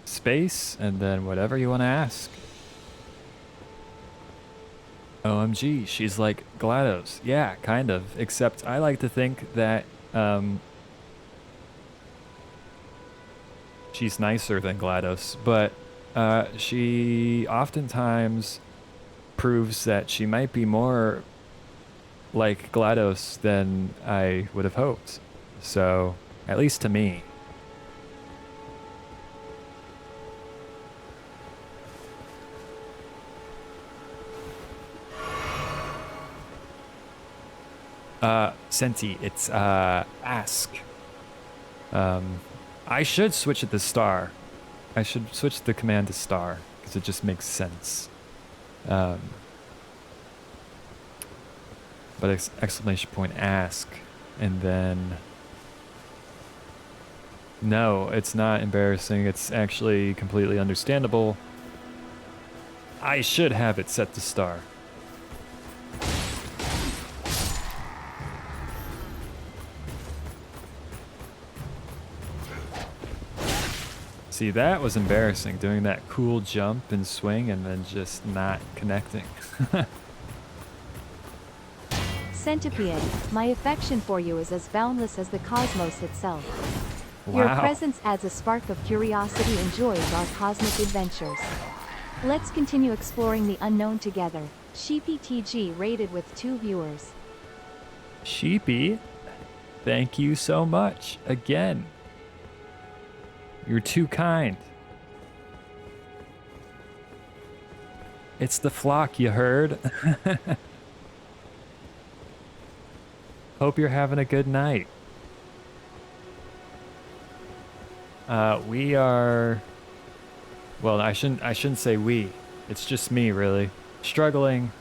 S1: space, and then whatever you want to ask. OMG, she's like GLaDOS. Yeah, kind of. Except I like to think that she's nicer than GLaDOS, but she oftentimes proves that she might be more like GLaDOS than I would have hoped. So, at least to me. Senti, it's ask. I should switch it to Star. I should switch the command to Star because it just makes sense. But exclamation point ask, and then no, it's not embarrassing. It's actually completely understandable. I should have it set to Star. See, that was embarrassing, doing that cool jump and swing and then just not connecting.
S6: Centipede, my affection for you is as boundless as the cosmos itself.
S1: Wow.
S6: Your presence adds a spark of curiosity and joy to our cosmic adventures. Let's continue exploring the unknown together. Sheepy TG rated with 2 viewers.
S1: Sheepy, thank you so much again. You're too kind. It's the flock, you heard? Hope you're having a good night. We are... Well, I shouldn't say we. It's just me, really. Struggling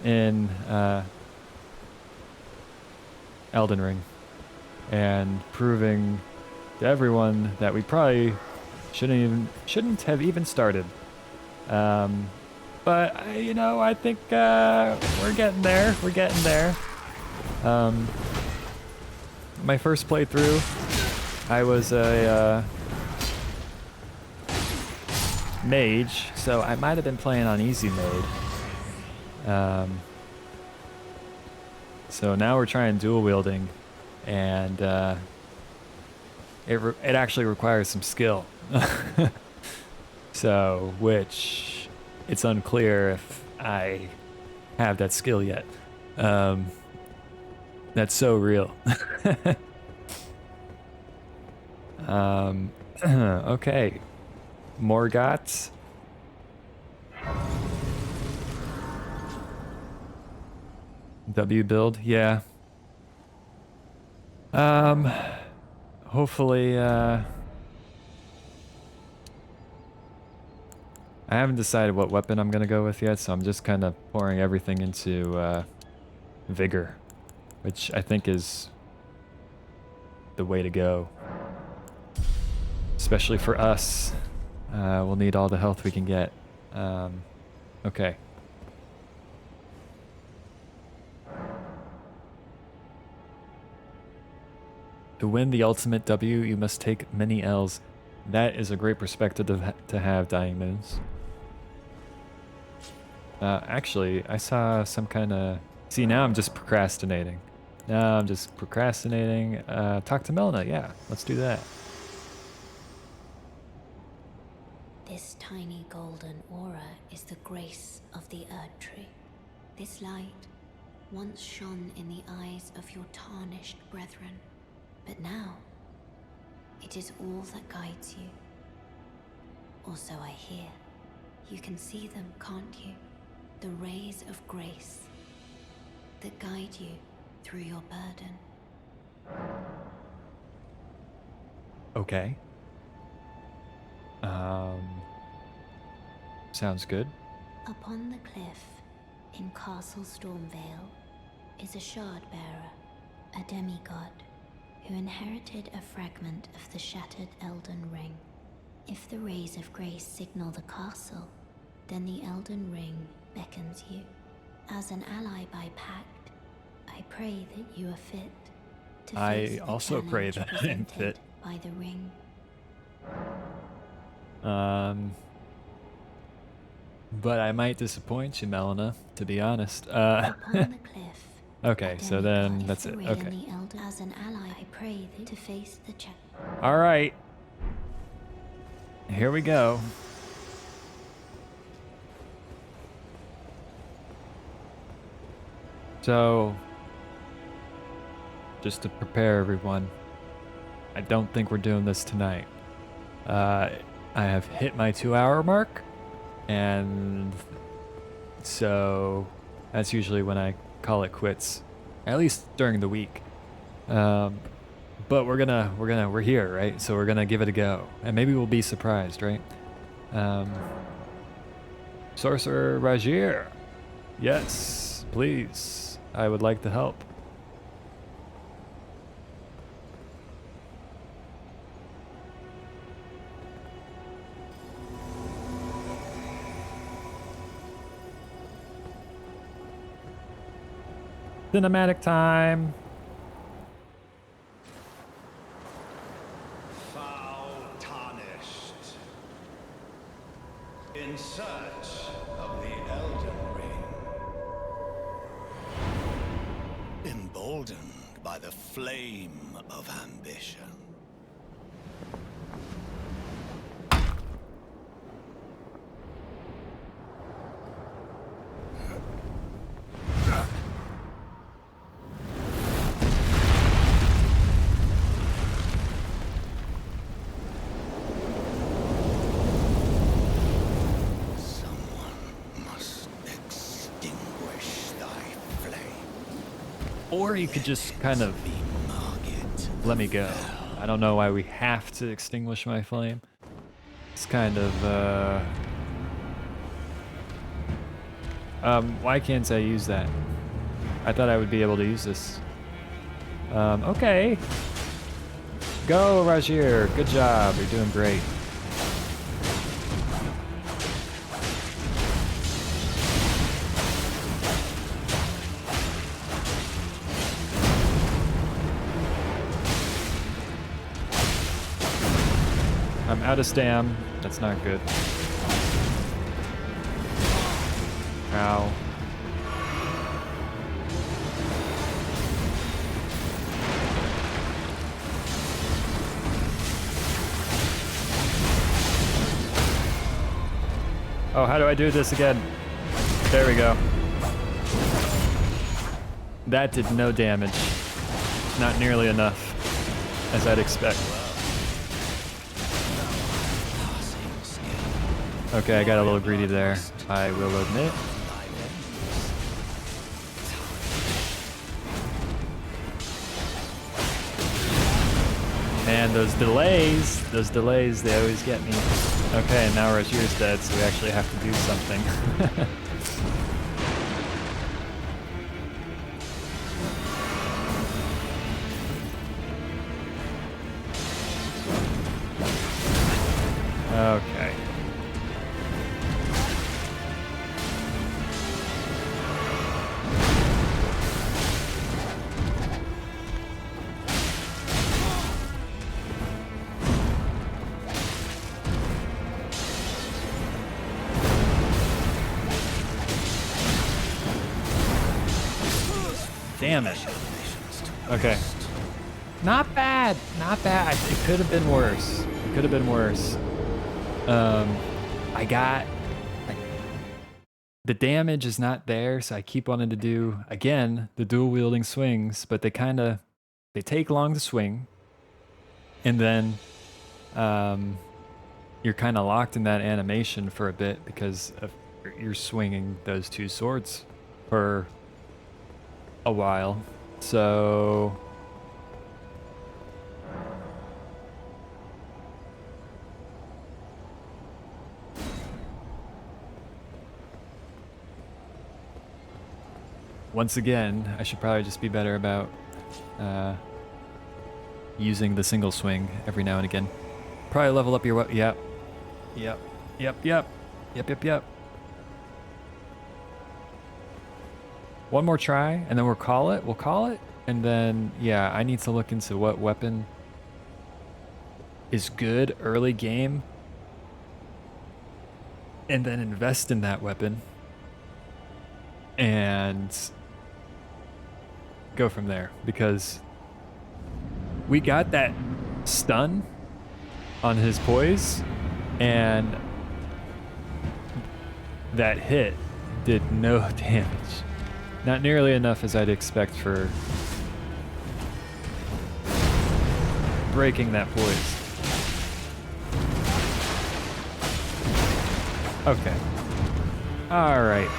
S1: in Elden Ring. And proving to everyone that we probably shouldn't have even started. But you know, I think we're getting there. We're getting there. My first playthrough, I was a mage, so I might have been playing on easy mode. So now we're trying dual wielding, and it actually requires some skill. So, which it's unclear if I have that skill yet. That's so real. Okay. Morgoth. W build, yeah. Hopefully, I haven't decided what weapon I'm gonna go with yet, so I'm just kind of pouring everything into Vigor, which I think is the way to go. Especially for us. We'll need all the health we can get. Okay. To win the ultimate W, you must take many L's. That is a great perspective to have, Dying Moons. Actually, I saw some kind of... See, now I'm just procrastinating. Now I'm just procrastinating. Talk to Melna, yeah, let's do that.
S3: This tiny golden aura is the grace of the Erdtree. This light once shone in the eyes of your tarnished brethren, but now it is all that guides you. Or so I hear. You can see them, can't you? The rays of grace that guide you through your burden.
S1: Okay. Sounds good.
S3: Upon the cliff in Castle Stormvale is a shard bearer, a demigod, who inherited a fragment of the shattered Elden Ring. If the rays of grace signal the castle, then the Elden Ring beckons you. As an ally by pact, I pray that you are fit to face the
S1: also pray
S3: challenge
S1: that I am
S3: presented
S1: fit.
S3: by the ring.
S1: But I might disappoint you, Melina, to be honest.
S3: Upon the cliff.
S1: Okay, so then that's it.
S3: Okay.
S1: Okay.
S3: As an ally, I pray that to face the
S1: All right. Here we go. So, just to prepare everyone, I don't think we're doing this tonight. I have hit my 2-hour mark, and so that's usually when I call it quits, at least during the week. But we're here, right? So we're gonna give it a go, and maybe we'll be surprised, right? Sorcerer Rajir, yes, please. I would like to help. Cinematic time.
S2: Foul tarnished. In search of the Elden Ring. Emboldened by the flame of ambition.
S1: Or you could just kind of let me go. I don't know why we have to extinguish my flame. It's kind of, why can't I use that? I thought I would be able to use this. Okay. Go, Rajir. Good job. You're doing great. I'm out of stam. That's not good. Ow. Oh, how do I do this again? There we go. That did no damage. Not nearly enough, as I'd expect. Okay, I got a little greedy there, I will admit. And those delays, they always get me. Okay, and now Rajir's dead, so we actually have to do something. Okay. Damn it. Okay. Not bad. Not bad. It could have been worse. It could have been worse. I got... The damage is not there, so I keep wanting to do, again, the dual-wielding swings, but they kind of... They take long to swing. And then... you're kind of locked in that animation for a bit because of, you're swinging those two swords for a while. So once again, I should probably just be better about using the single swing every now and again. Probably level up your weapon. Yep. Yep. Yep. Yep. Yep. Yep. Yep. One more try, and then we'll call it. We'll call it. And then, yeah, I need to look into what weapon is good early game. And then invest in that weapon. And go from there. Because we got that stun on his poise, and that hit did no damage. Not nearly enough as I'd expect for breaking that poise. Okay. All right.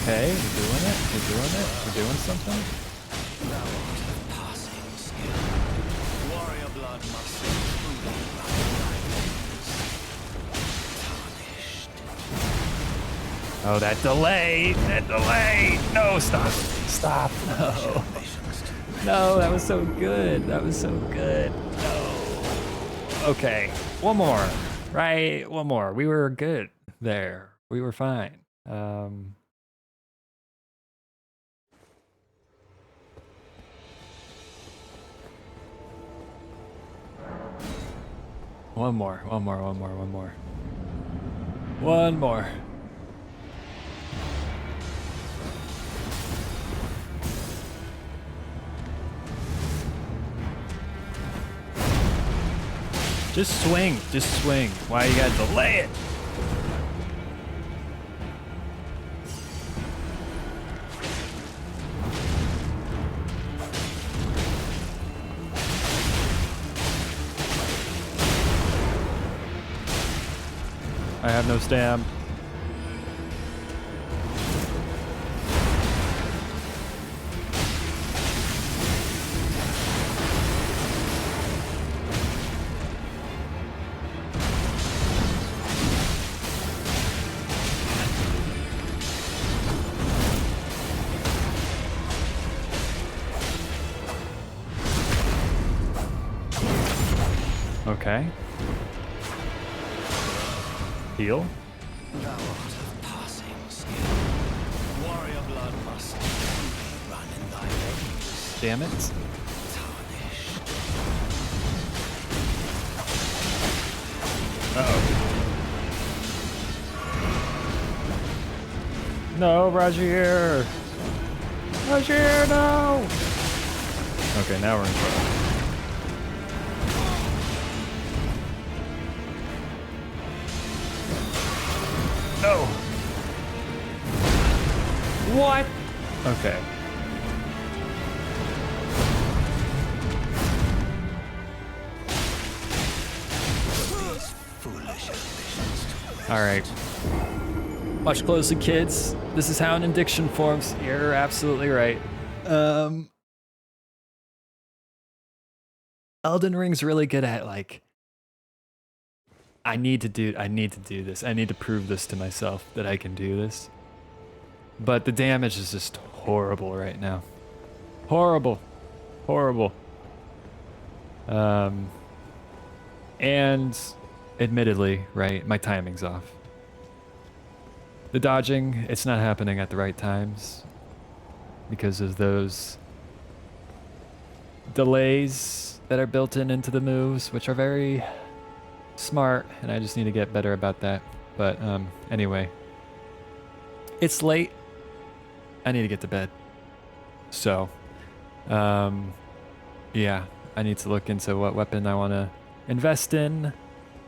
S1: Okay, we're doing it, we're doing something. Oh, that delay, no, stop, no. No, that was so good, no. Okay, one more, right, one more, we were good there, we were fine. One more. Just swing. Why you gotta delay it? I have no stam. Okay. Heal.
S2: Thou art of passing skill. Warrior blood must run in thy veins.
S1: Damn it.
S2: Tarnished.
S1: No, Roger, no. Okay, now we're in trouble. No. What? Okay. All right. Watch closely, kids. This is how an addiction forms. You're absolutely right. Elden Ring's really good at like, I need to do this. I need to prove this to myself that I can do this. But the damage is just horrible right now. Horrible. And admittedly, right, my timing's off. The dodging, it's not happening at the right times because of those delays that are built into the moves, which are very smart, and I just need to get better about that. But anyway, it's late. I need to get to bed. So, yeah, I need to look into what weapon I want to invest in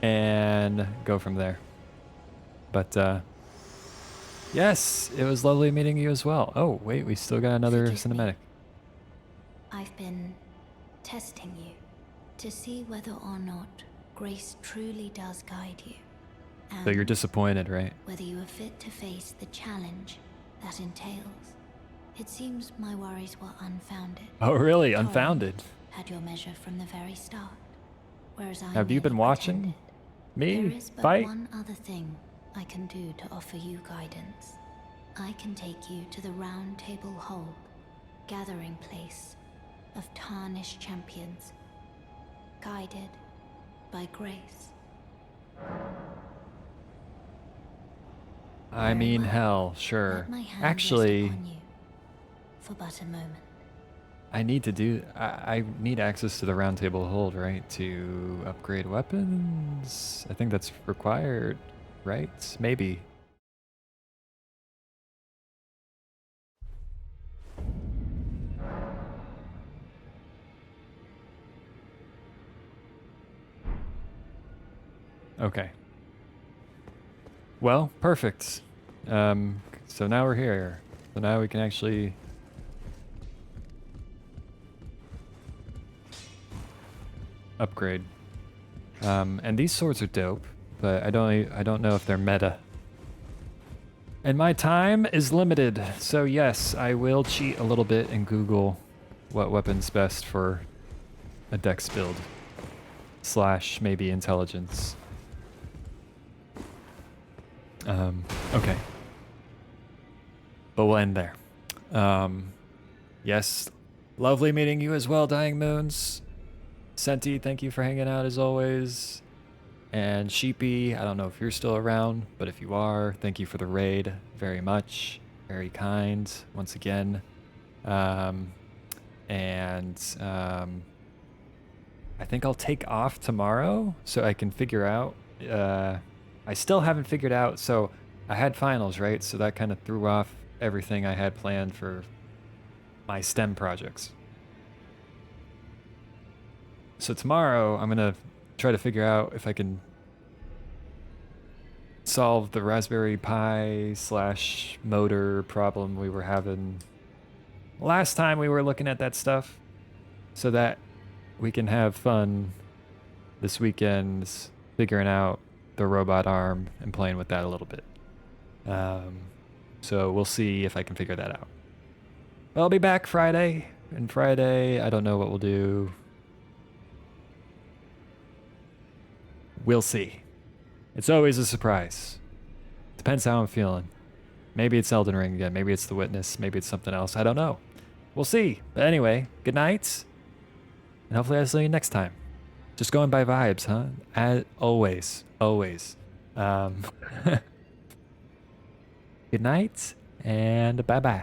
S1: and go from there. But yes, it was lovely meeting you as well. Oh, wait, we still got another cinematic.
S3: I've been testing you to see whether or not grace truly does guide you.
S1: So you're disappointed, right?
S3: Whether you are fit to face the challenge that entails. It seems my worries were unfounded.
S1: Oh, really? Unfounded?
S3: Had your measure from the very start. Whereas I
S1: Have you been watching me
S3: there is but
S1: fight?
S3: one other thing I can do to offer you guidance. I can take you to the Round Table Hold, gathering place of tarnished champions, guided by grace.
S1: I mean, hell, sure.
S3: Let my hand
S1: Actually,
S3: rest upon you for but a moment.
S1: I need to do. I need access to the round table hold, right, to upgrade weapons. I think that's required, right? Maybe. Okay. Well, perfect. So now we're here. So now we can actually upgrade. And these swords are dope, but I don't know if they're meta. And my time is limited, so yes, I will cheat a little bit and Google what weapon's best for a dex build. / maybe intelligence. Okay. But we'll end there. Yes, lovely meeting you as well, Dying Moons. Senti, thank you for hanging out as always. And Sheepy, I don't know if you're still around, but if you are, thank you for the raid very much. Very kind, once again. I think I'll take off tomorrow so I can figure out. I still haven't figured out, so I had finals, right? So that kind of threw off everything I had planned for my STEM projects. So tomorrow I'm gonna try to figure out if I can solve the Raspberry Pi / motor problem we were having last time we were looking at that stuff, so that we can have fun this weekend figuring out the robot arm and playing with that a little bit. So we'll see if I can figure that out. I'll be back Friday, and Friday I don't know what we'll do. We'll see. It's always a surprise. Depends how I'm feeling. Maybe it's Elden Ring again. Maybe it's The Witness. Maybe it's something else. I don't know. We'll see. But anyway, good night. And hopefully I'll see you next time. Just going by vibes, huh? As always. Always. Good night and bye-bye.